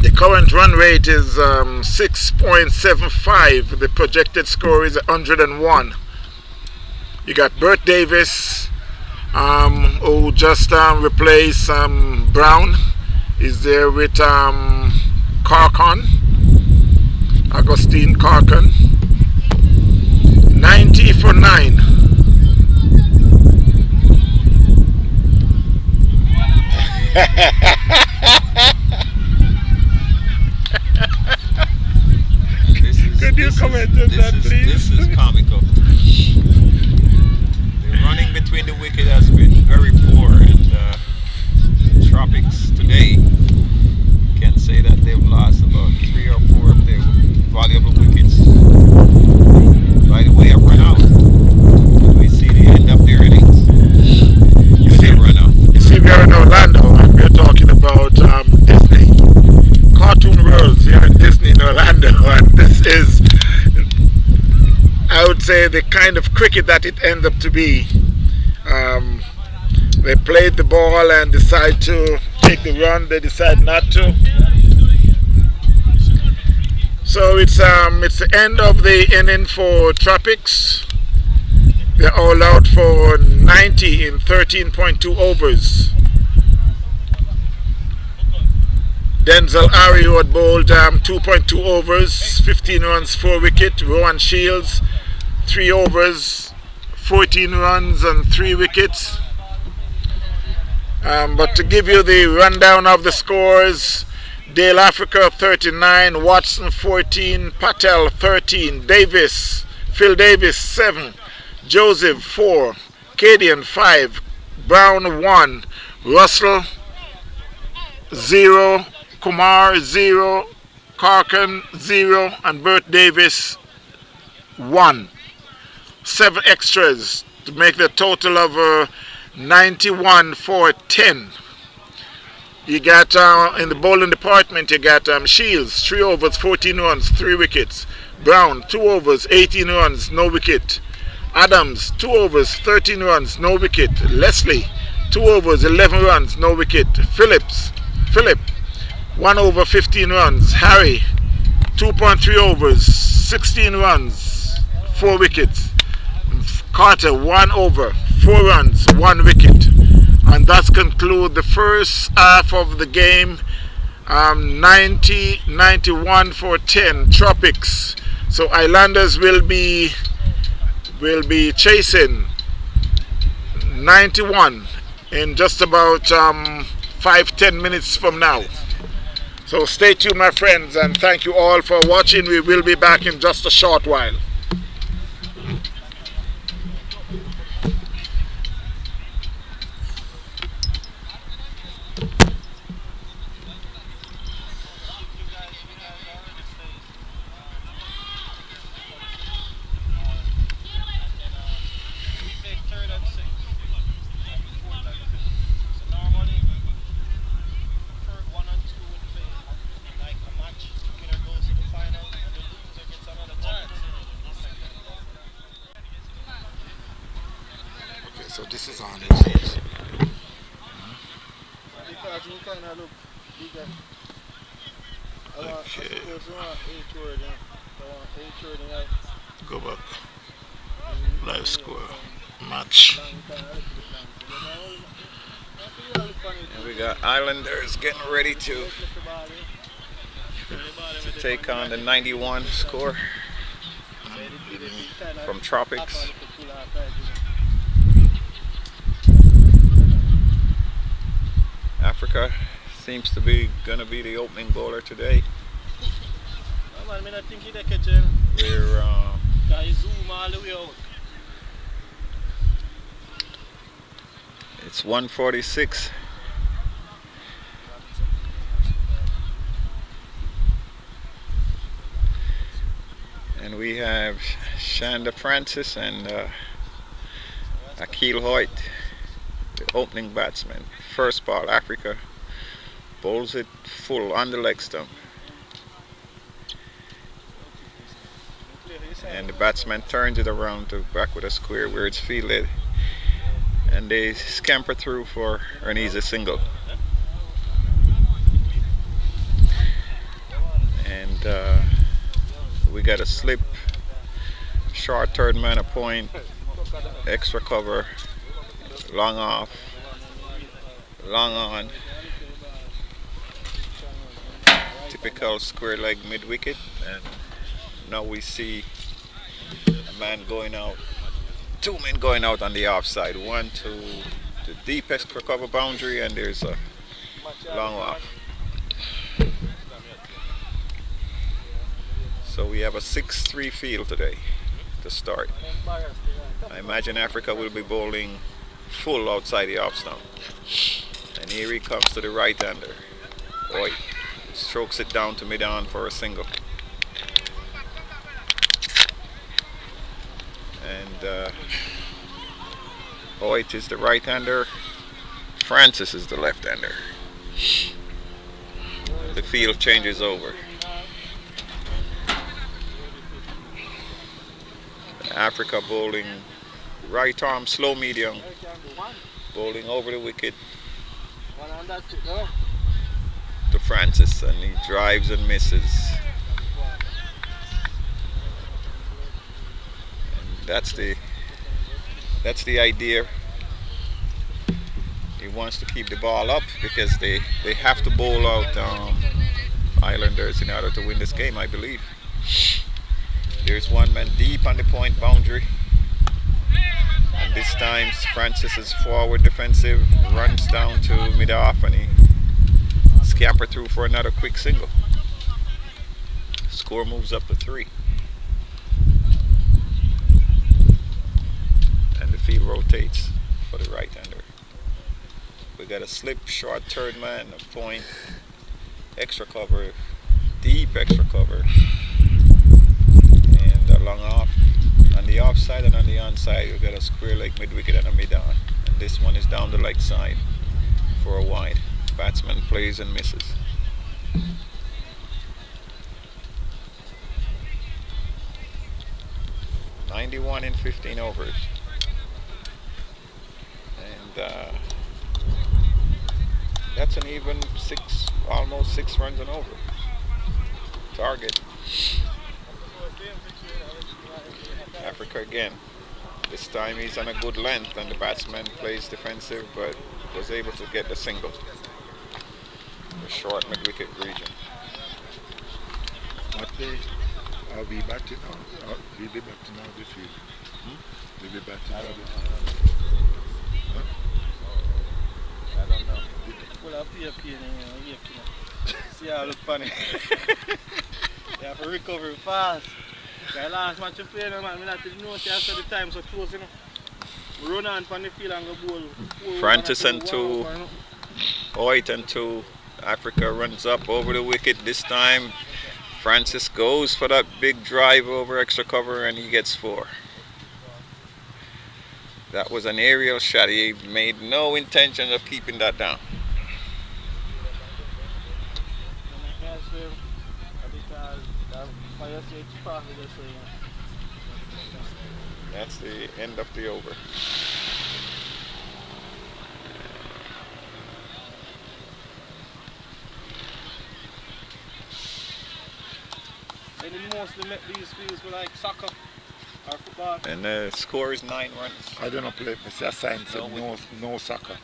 the current run rate is 6.75. The projected score is 101. You got Bert Davis, who just replaced Brown. Is there with Carcon, Augustine Carcon. 90 for 9. Could you comment on that, please? This is comical. The running between the wicket has been very poor, and Tropics today can say that they've lost about 3 or 4 of their valuable wickets. By the way, I've run out. We see the end of their innings. You see, run out. You see, we are in Orlando, and we're talking about Disney. Cartoon World here in Disney in Orlando, and this is, I would say, the kind of cricket that it ends up to be. They played the ball and decide to take the run. They decide not to. So it's the end of the inning for Tropics. They're all out for 90 in 13.2 overs. Denzel Ario had bowled 2.2 overs, 15 runs, 4 wickets. Rowan Shields, 3 overs, 14 runs and 3 wickets. But to give you the rundown of the scores, Dale Africa 39, Watson 14, Patel 13, Davis, Phil Davis 7, Joseph 4, Cadian 5, Brown 1, Russell 0, Kumar 0, Karkan 0, and Bert Davis 1. 7 extras to make the total of 91 for 10. You got in the bowling department, you got Shields 3 overs, 14 runs, 3 wickets. Brown 2 overs, 18 runs, no wicket. Adams 2 overs, 13 runs, no wicket. Leslie 2 overs, 11 runs, no wicket. Philip 1 over, 15 runs. Harry 2.3 overs, 16 runs, 4 wickets. Carter 1 over, 4 runs, 1 wicket. And that's conclude the first half of the game. 91 for 10 Tropics. So Islanders will be chasing 91 in just about 5-10 minutes from now. So stay tuned, my friends, and thank you all for watching. We will be back in just a short while. So this is on. Okay. Go back. Live score. Match. And we got Islanders getting ready to take on the 91 score from Tropics. Africa seems to be gonna be the opening bowler today. We're it's 1:46. And we have Shanda Francis and Akil Hoyt, the opening batsman. First ball, Africa bowls it full on the leg stump. And the batsman turns it around to back with a square where it's fielded. And they scamper through for an easy single. And we got a slip, short third man a point. extra cover, long off, long on, typical square leg mid wicket, and now we see a man going out, two men going out on the offside, one to the deep extra cover boundary, and there's a long off. So we have a 6-3 field today to start. I imagine Africa will be bowling full outside the off stump. And here he comes to the right-hander. Boy, strokes it down to mid-on for a single. And Hoyt is the right-hander. Francis is the left-hander. The field changes over. Africa bowling right arm slow medium, bowling over the wicket to Francis, and he drives and misses. And that's the idea. He wants to keep the ball up because they have to bowl out Islanders in order to win this game, I believe. There's one man deep on the point boundary. And this time Francis is forward defensive, runs down to mid-off, and he scamper through for another quick single. Score moves up to 3. And the field rotates for the right-hander. We got a slip, short third man, a point, extra cover, deep extra cover. Long off on the offside, and on the onside we got a square leg mid wicket and a mid on, and this one is down the leg side for a wide. Batsman plays and misses. .91 in 15 overs, and that's an even almost 6 runs and over target. Africa again. This time he's on a good length, and the batsman plays defensive but was able to get the single. The short mid-wicket region. But are we batting now? Will they batting out the field? Will they batting out the field? I don't know. Well, I'll pay See how I look funny. You have to recover fast. The last match you played, man, I didn't know after the time so close, you know. Run on from the field and go bowl. Francis and 2, Hoyt and 2. Africa runs up over the wicket. This time Francis goes for that big drive over extra cover, and he gets 4. That was an aerial shot. He made no intention of keeping that down. That's the end of the over. They mostly make these fields for like soccer or football. And the score is 9 runs. I don't know play. Mr. Assign said no soccer.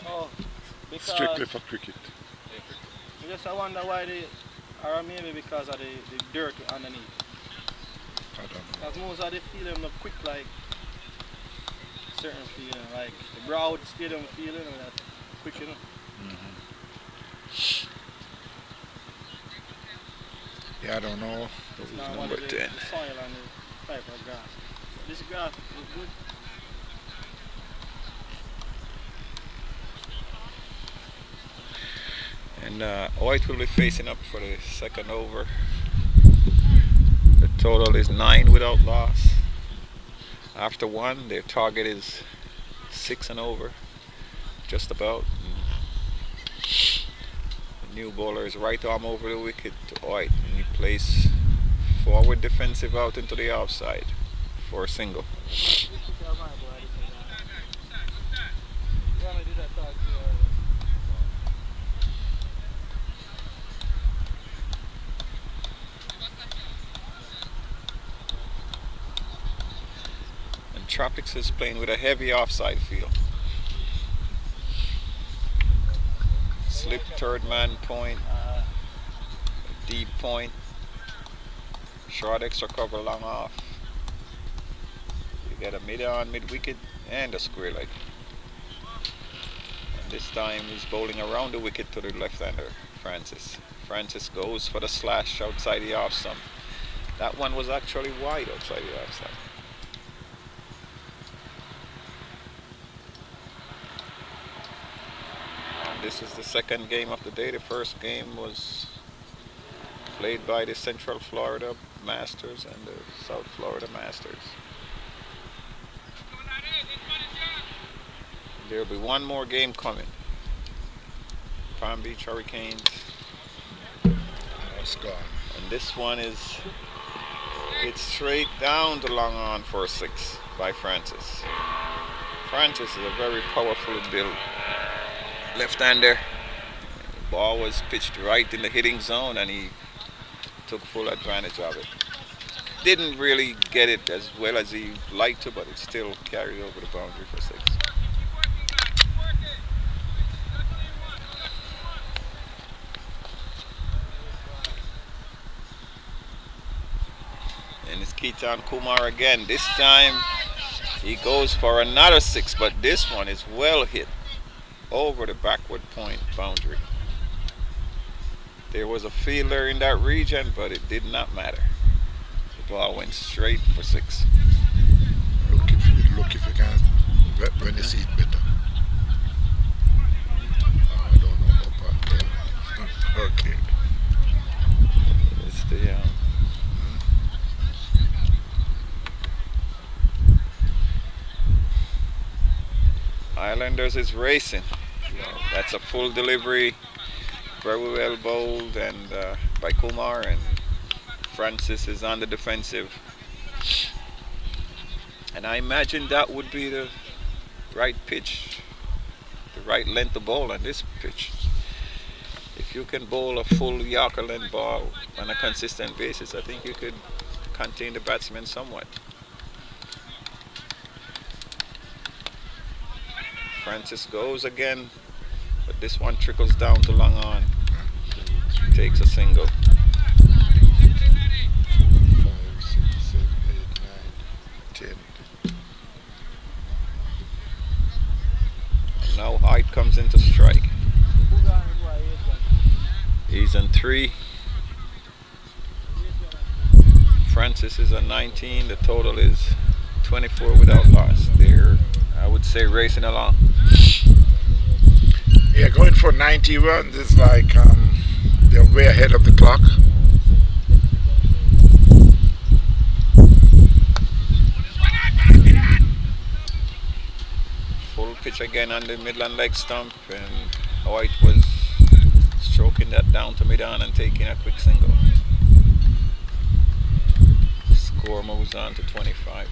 Oh, because Strictly for cricket. I wonder why they, or maybe because of the dirt underneath. I don't know. Because most of the field them quick like certain feeling, like the Broad Stadium feeling, and that quick, you know. Yeah, I don't know. It's not number the 10. soil and the type of grass. This grass looks good. And Hoyt will be facing up for the second over. The total is 9 without loss. After 1, their target is 6 and over, just about. The new bowler is right arm over the wicket to Hoyt, and he plays forward defensive out into the offside for a single. Tropics is playing with a heavy offside field. Slip third man point, deep point, short extra cover long off. You get a mid on, mid wicket, and a square leg. And this time he's bowling around the wicket to the left-hander, Francis. Francis goes for the slash outside the off stump. That one was actually wide outside the off stump. This is the second game of the day. The first game was played by the Central Florida Masters and the South Florida Masters. There'll be one more game coming. Palm Beach Hurricanes. It's gone. And this one it's straight down the long on for a 6 by Francis. Francis is a very powerful build left-hander. The ball was pitched right in the hitting zone and he took full advantage of it. Didn't really get it as well as he liked to, but it still carried over the boundary for 6. And it's Keaton Kumar again. This time he goes for another 6, but this one is well hit over the backward point boundary. There was a fielder in that region, but it did not matter. The ball went straight for 6. Look if you can when you see it better. I don't know about that. Okay. It's the Islanders is racing. That's a full delivery, very well bowled and by Kumar, and Francis is on the defensive. And I imagine that would be the right pitch, the right length to bowl on this pitch. If you can bowl a full Yorker length ball on a consistent basis, I think you could contain the batsman somewhat. Francis goes again, but this one trickles down to long on. Takes a single. 5, 6, 7, 8, 9, 10. And now Hyde comes into strike. He's on 3. Francis is on 19. The total is 24 without loss. They're, I would say, racing along. Yeah, going for 90 runs is like they're way ahead of the clock. Full pitch again on the Midland leg stump, and White was stroking that down to mid-on and taking a quick single. Score moves on to 25.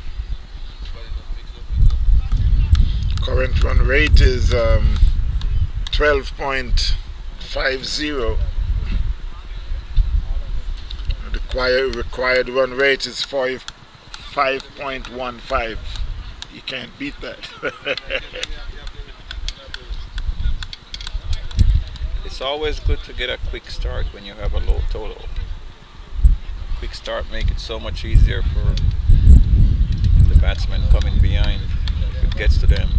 Current run rate is 12.50. The required run rate is 5.15. You can't beat that. It's always good to get a quick start when you have a low total. Quick start makes it so much easier for the batsman coming behind if it gets to them.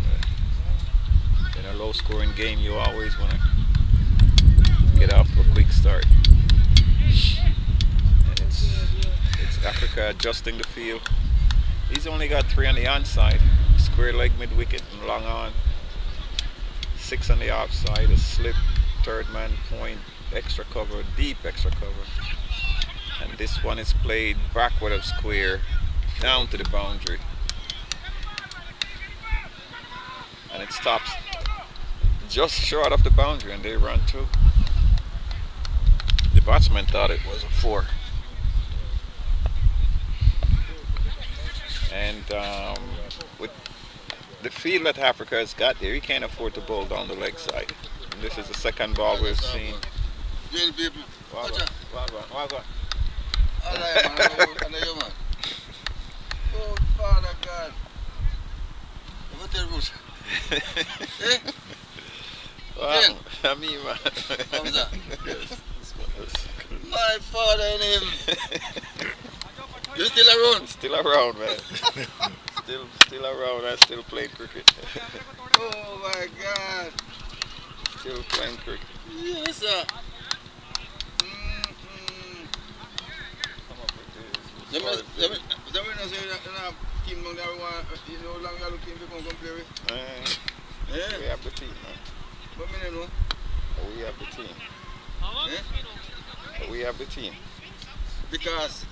In a low scoring game, you always want to get off to a quick start. And it's Africa adjusting the field. He's only got 3 on the onside, square leg mid wicket and long on. 6 on the offside, a slip, third man point, extra cover, deep extra cover. And this one is played backward of square, down to the boundary. And it stops just short of the boundary and they run through. The batsman thought it was a 4. And with the field that Africa has got there, he can't afford to bowl down the leg side. And this is the second ball we've seen. Wagwan. Oh, Father God. tell Ruth. Eh? Well, I mean, man. How's that? My father and him. You still around? Still around, man. still around. I still play cricket. Oh my God. Still playing cricket. Yes, sir. Let me not say that team long that we want, you know, long you looking to come play with. We Yeah. have the team, man. But me don't know. We have the team. Eh? We have the team. Because,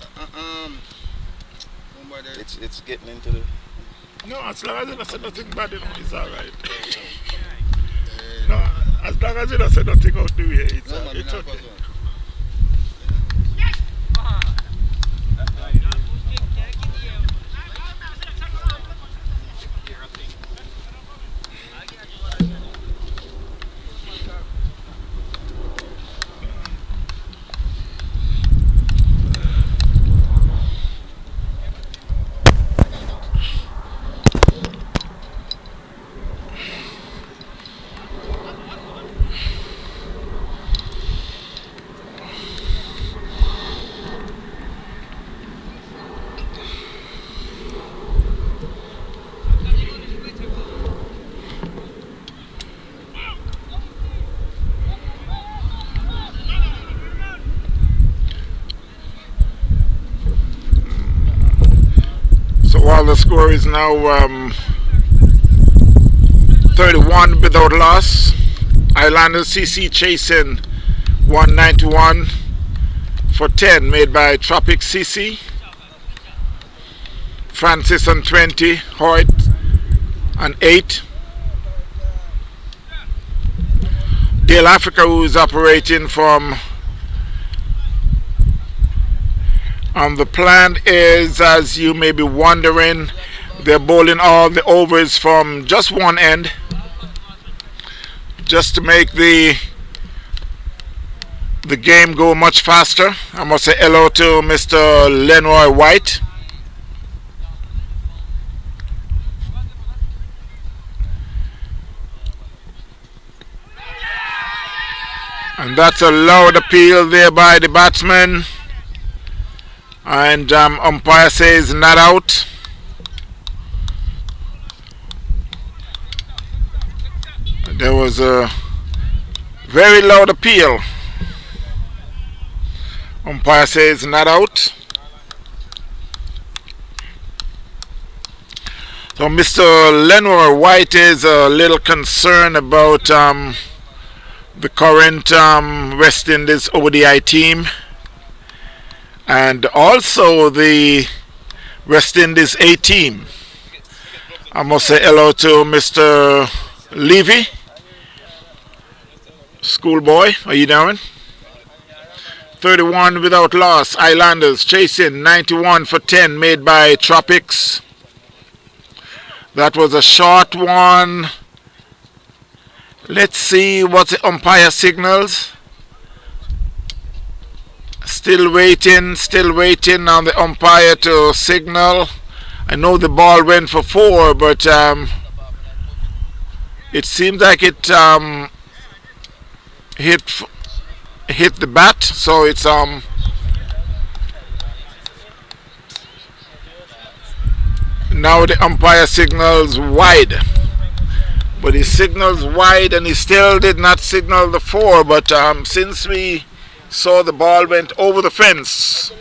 It's getting into the. No, as long as you don't say nothing bad, you know, it's alright. No, as long as you don't say nothing out the way, it's okay. So while the score is now 31 without loss, Islanders CC chasing 191 for 10 made by Tropics CC. Francis on 20, Hoyt on 8. Dale Africa, who is operating from the plan is, as you may be wondering, they're bowling all the overs from just one end, just to make the game go much faster. I must say hello to Mr. Lenroy White. And that's a loud appeal there by the batsman. And umpire says not out. There was a very loud appeal. Umpire says not out. So Mr. Lenore White is a little concerned about the current West Indies ODI team, and also the West Indies A team. I must say hello to Mr. Levy. Schoolboy, how you doing? 31 without loss. Islanders chasing 91 for 10 made by Tropics. That was a short one. Let's see what the umpire signals. Still waiting on the umpire to signal. I know the ball went for 4, but it seems like it hit the bat, so it's now the umpire signals wide. But he signals wide and he still did not signal the 4, but since we saw the ball went over the fence,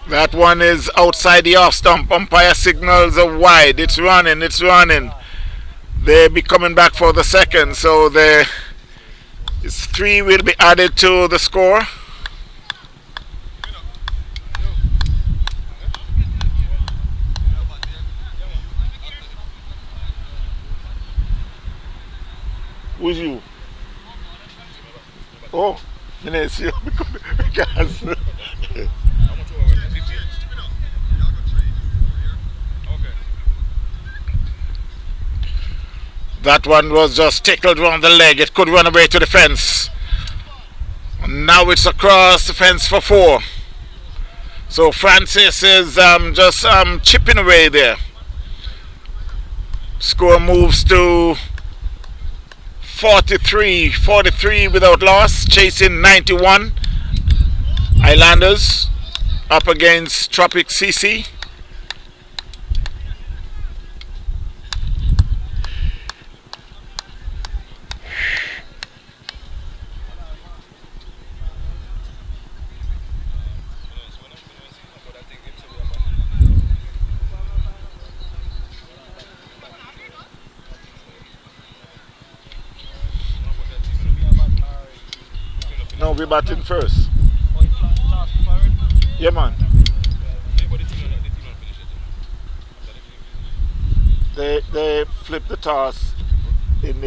that one is outside the off stump. Umpire signals are wide. It's running. They'll be coming back for the second, so the 3 will be added to the score. Who's you? Oh, yes, you. Because that one was just tickled around the leg. It could run away to the fence. Now it's across the fence for 4. So Francis is just chipping away there. Score moves to 43 without loss, chasing 91. Islanders up against Tropics CC. No, we batting first. Yeah, man. They flipped the toss at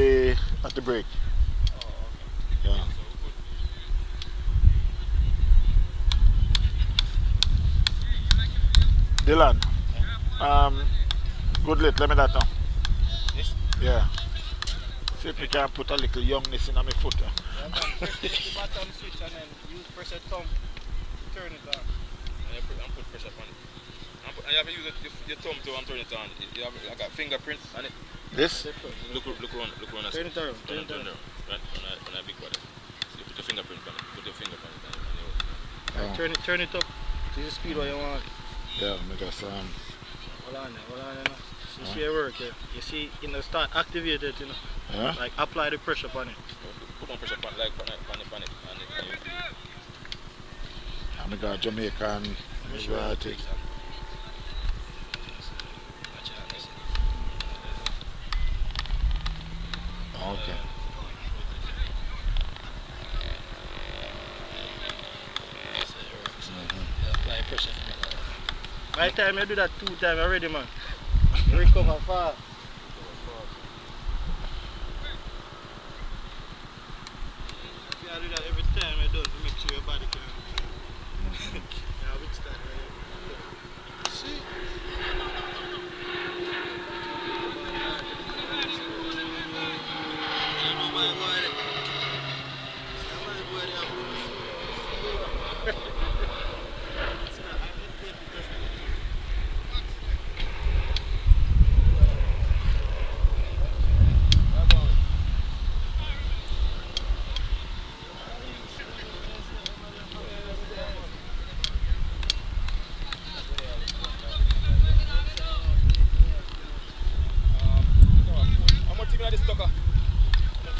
the break. Yeah. Dylan, good lit. Let me that now. Yes? Yeah. See if we can put a little youngness in my foot. Yeah, man. Press the button switch and then use press your thumb to turn it on. And put pressure on it. And you have to use your thumb to turn it on. You have like a fingerprint on it. This? Look around. Turn it around. Right, on a big body. So you put your fingerprint on it. Put your finger on it. Oh. Turn it up to the speed what you want. Yeah, because Hold on now. So you see it work, yeah. You see start activate it, yeah? Like apply the pressure on it. Put on pressure on it. I got Jamaica and Israeli. Okay. Apply pressure. By the time you do that 2 times already, man, you recover fast. If you do that every time you do it, to make sure your body can withstand. See?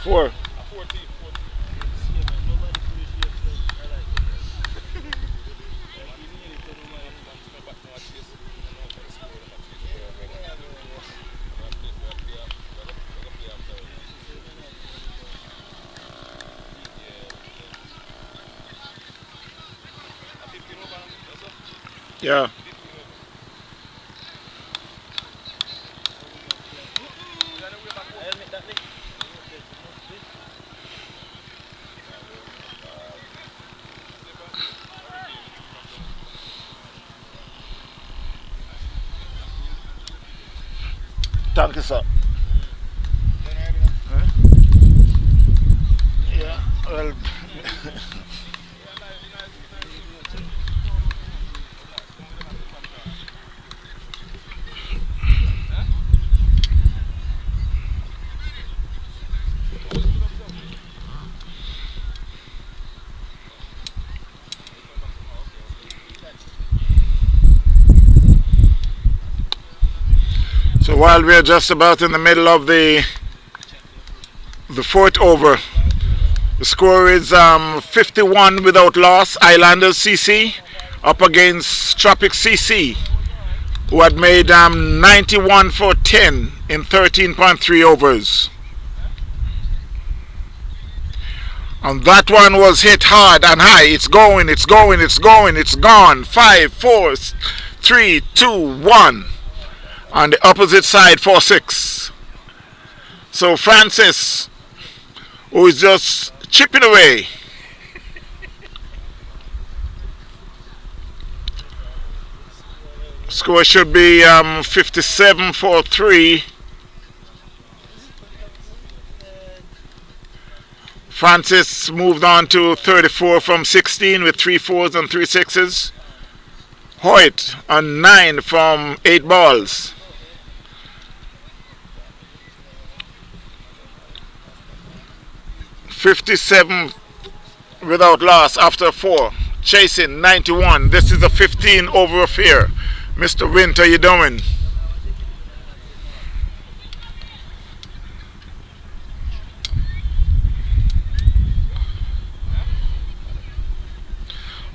Four. 14. Yeah. Thank you, sir. Huh? Yeah, well. So while we're just about in the middle of the fourth over, the score is 51 without loss. Islanders CC up against Tropics CC, who had made 91 for 10 in 13.3 overs. And that one was hit hard and high. It's gone. 5, 4, 3, 2, 1. On the opposite side, 4-6. So Francis, who is just chipping away. Score should be 57 for 3. Francis moved on to 34 from 16 with 3 4s and 3 6s. Hoyt on 9 from 8 balls. 57 without loss after 4. Chasing 91. This is a 15 over affair. Mr. Wint, how you doing?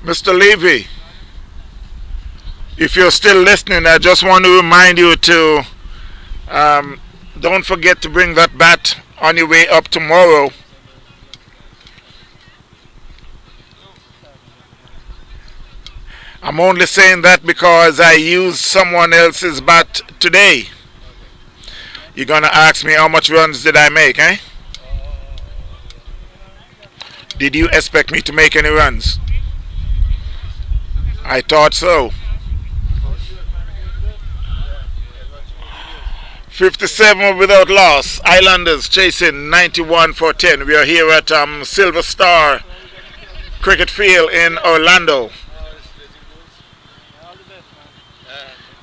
Mr. Levy, if you're still listening, I just want to remind you to don't forget to bring that bat on your way up tomorrow. I'm only saying that because I used someone else's bat today. You're going to ask me how much runs did I make, eh? Did you expect me to make any runs? I thought so. 57 without loss. Islanders chasing 91 for 10. We are here at Silver Star Cricket Field in Orlando.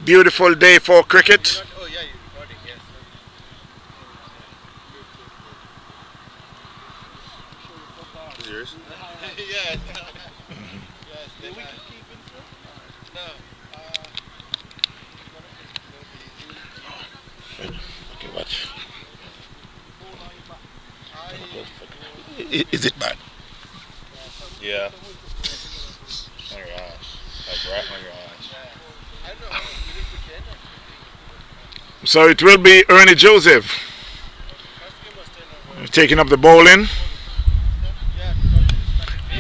Beautiful day for cricket. Oh, yeah, you're recording, yes. Is yours? Yes. Mm-hmm. Yes, we can keep it. No. Okay, watch. Is it bad? Yeah. Oh my gosh. Like right on your eyes. So it will be Ernie Joseph taking up the bowling.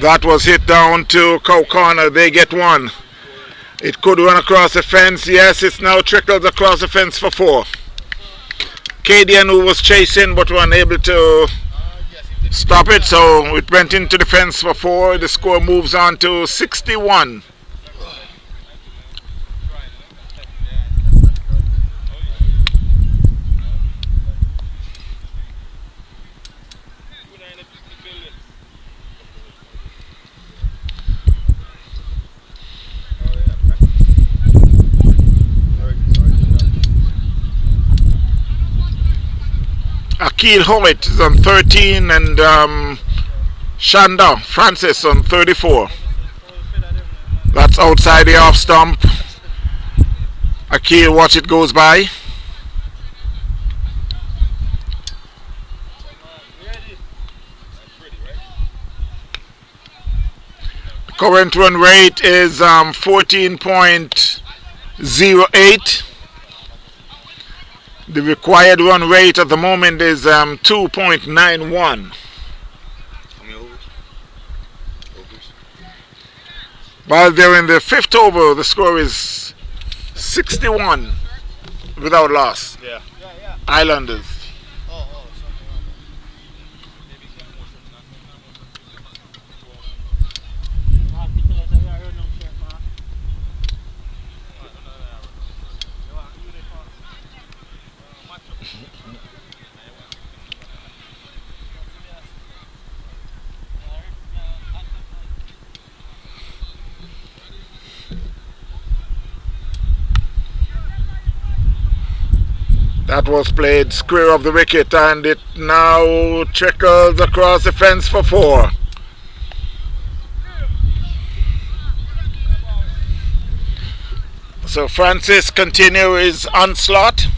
That was hit down to Cow Corner. They get one. It could run across the fence. Yes, it's now trickled across the fence for 4. Cadian, who was chasing but were unable to stop it, so it went into the fence for 4. The score moves on to 61. Akil Howitt is on 13 and Shanda Francis on 34. That's outside the off stump. Akil, watch it goes by. The current run rate is 14.08. The required run rate at the moment is 2.91. How many overs? While they're in the 5th over, the score is 61 without loss. Yeah. Islanders. That was played square of the wicket and it now trickles across the fence for 4. So Francis continues his onslaught.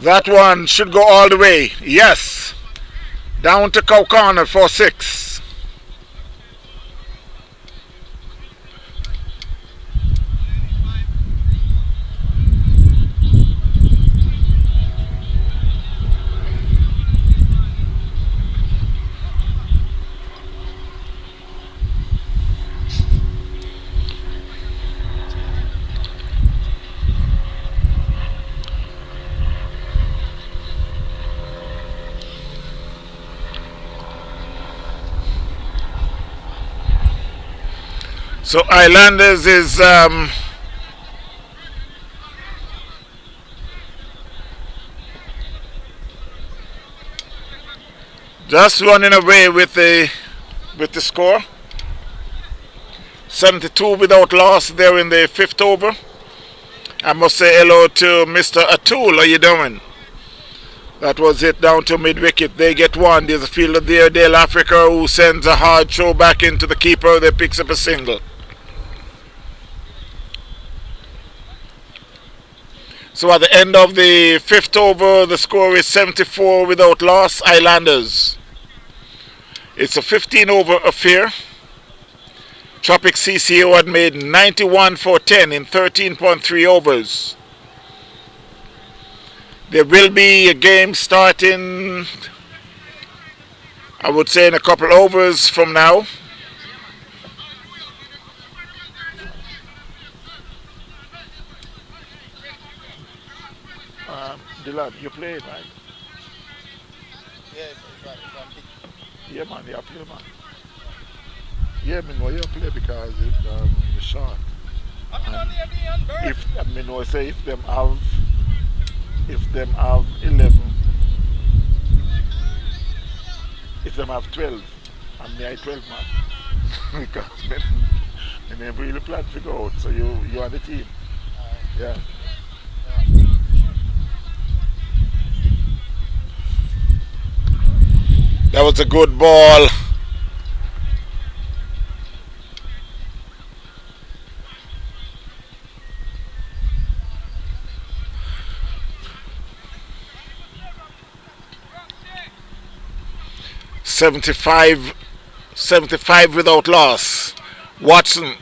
That one should go all the way. Yes. Down to Cow Corner for 6. So Islanders is Just running away with the score. 72 without loss there in the fifth over. I must say hello to Mr. Atul. How you doing? That was it down to mid-wicket. They get one. There's a fielder there, Dale Africa, who sends a hard throw back into the keeper. They picks up a single. So at the end of the fifth over, the score is 74 without loss, Islanders. It's a 15-over affair. Tropics CC had made 91 for 10 in 13.3 overs. There will be a game starting, I would say, in a couple overs from now. Dylan, you play it, right? Yeah, if I'm big. Yeah, man, you play, man. Yeah, I know you play because it's short. If I know, say if them have 11, if them have 12, and me I 12 man. Because me never really plan to go out, so you on the team. Yeah. That was a good ball. "75 without loss." Watson,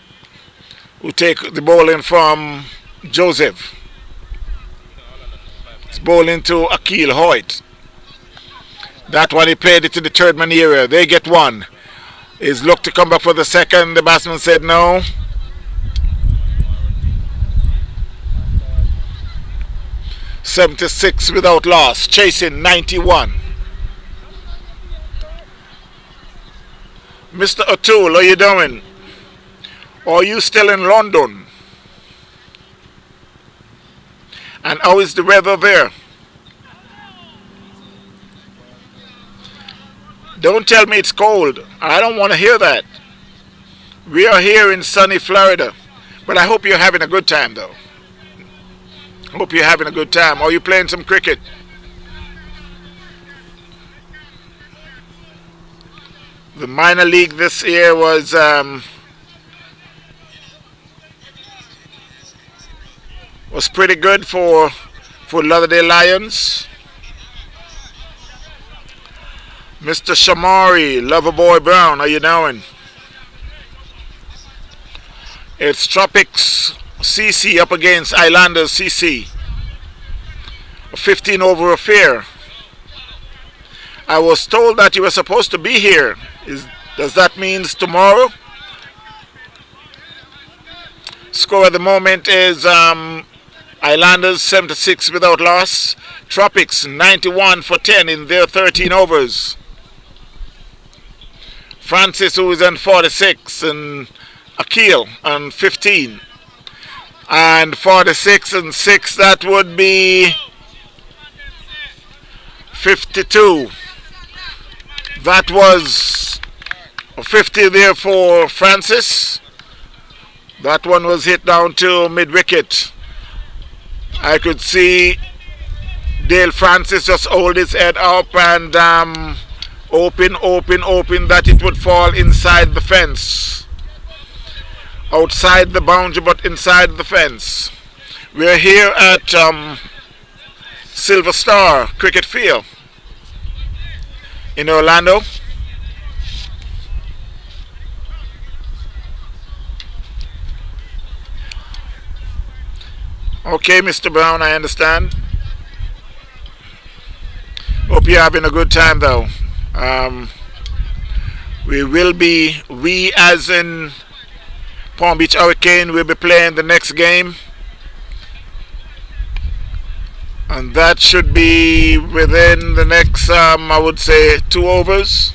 who take the ball in from Joseph. It's ball into Akil Hoyt. That one, he played it to the third man area. They get one. He's looked to come back for the second. The batsman said no. "76 without loss." Chasing 91. Mr. O'Toole, how you doing? Or are you still in London? And how is the weather there? Don't tell me it's cold. I don't want to hear that. We are here in sunny Florida. But I hope you're having a good time, though. Hope you're having a good time. Are you playing some cricket? The minor league this year was pretty good for Lauderdale Lions. Mr. Shamari, Loverboy Brown, how you doing? It's Tropics CC up against Islanders CC. A 15-over affair. I was told that you were supposed to be here. Does that mean tomorrow? Score at the moment is Islanders 76 without loss. Tropics 91 for 10 in their 13 overs. Francis, who is on 46, and Akil on 15. And 46 and 6, that would be 52. That was a 50 there for Francis. That one was hit down to mid-wicket. I could see Dale Francis just hold his head up and open that it would fall inside the fence. Outside the boundary, but inside the fence. We're here at Silver Star Cricket Field in Orlando. Okay, Mr. Brown, I understand. Hope you're having a good time, though. We as in Palm Beach Hurricane, will be playing the next game. And that should be within the next, I would say, 2 overs.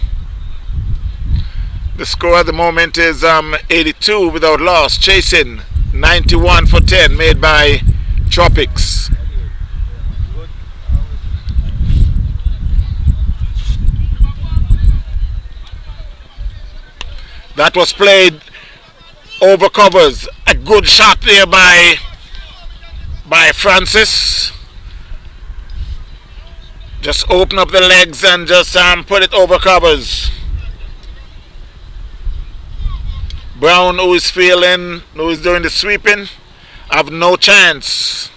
The score at the moment is 82 without loss. Chasing 91 for 10 made by Tropics. That was played over covers. A good shot there by Francis. Just open up the legs and just put it over covers. Brown, who is doing the sweeping, have no chance.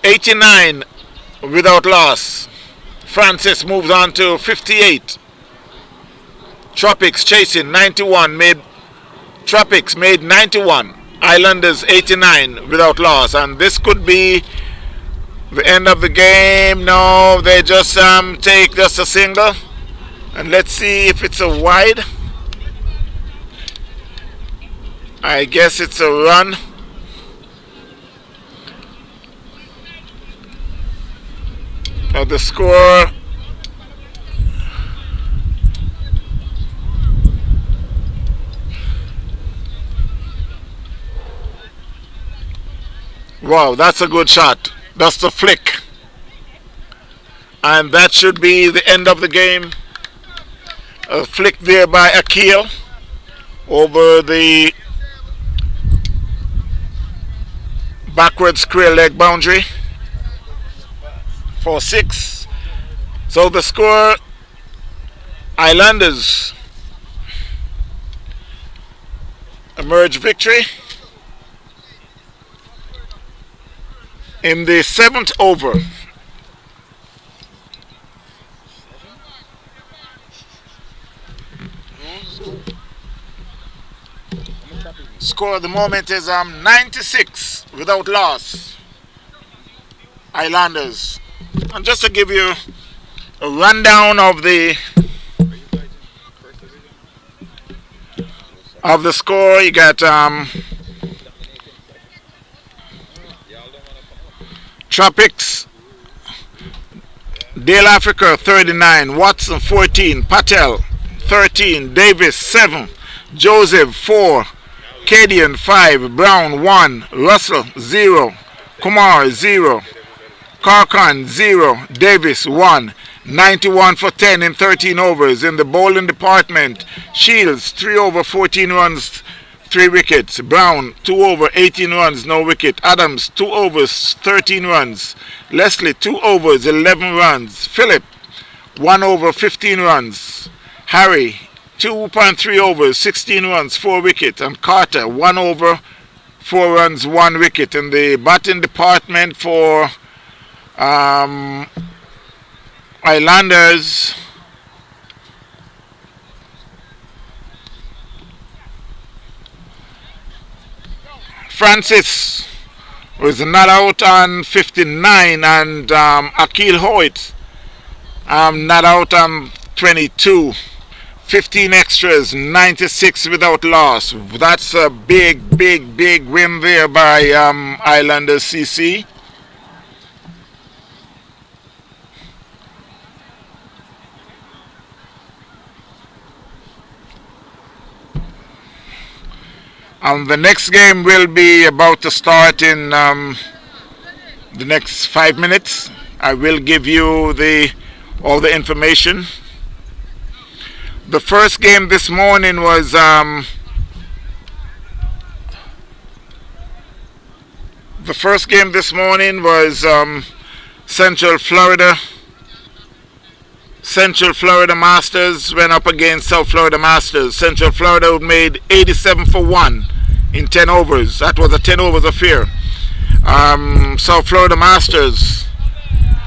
$89 without loss. Francis moves on to 58. Tropics chasing 91. Tropics made 91. Islanders 89 without loss. And this could be the end of the game. No, they just take just a single. And let's see if it's a wide. I guess it's a run. The score wow, that's a good shot. That's the flick. And that should be the end of the game. A flick there by Akil over the backward square leg boundary. 4-6. So the score, Islanders emerge victory in the 7th over. Score at the moment is 96 without loss. Islanders. And just to give you a rundown of the score, you got Tropics, Dale Africa 39, Watson 14, Patel 13, Davis 7, Joseph 4, Cadian 5, Brown 1, Russell 0, Kumar 0, Karkan 0, Davis 1, 91 for 10 in 13 overs. In the bowling department, Shields 3 over 14 runs, 3 wickets. Brown 2 over 18 runs, no wicket. Adams 2 overs 13 runs. Leslie 2 overs 11 runs. Philip 1 over 15 runs. Harry 2.3 overs 16 runs, 4 wickets. And Carter 1 over 4 runs, 1 wicket. In the batting department for Islanders, Francis was not out on 59, and Akil Hoyt not out on 22. 15 extras, 96 without loss. That's a big win there by Islanders CC. The next game will be about to start in the next 5 minutes. I will give you all the information. The first game this morning was Central Florida Masters went up against South Florida Masters. Central Florida made 87 for 1 in 10 overs. That was a 10 overs affair. South Florida Masters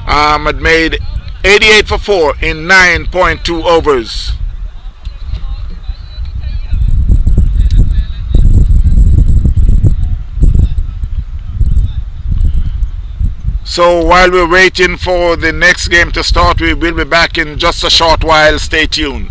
had made 88 for 4 in 9.2 overs. So while we're waiting for the next game to start, we will be back in just a short while. Stay tuned.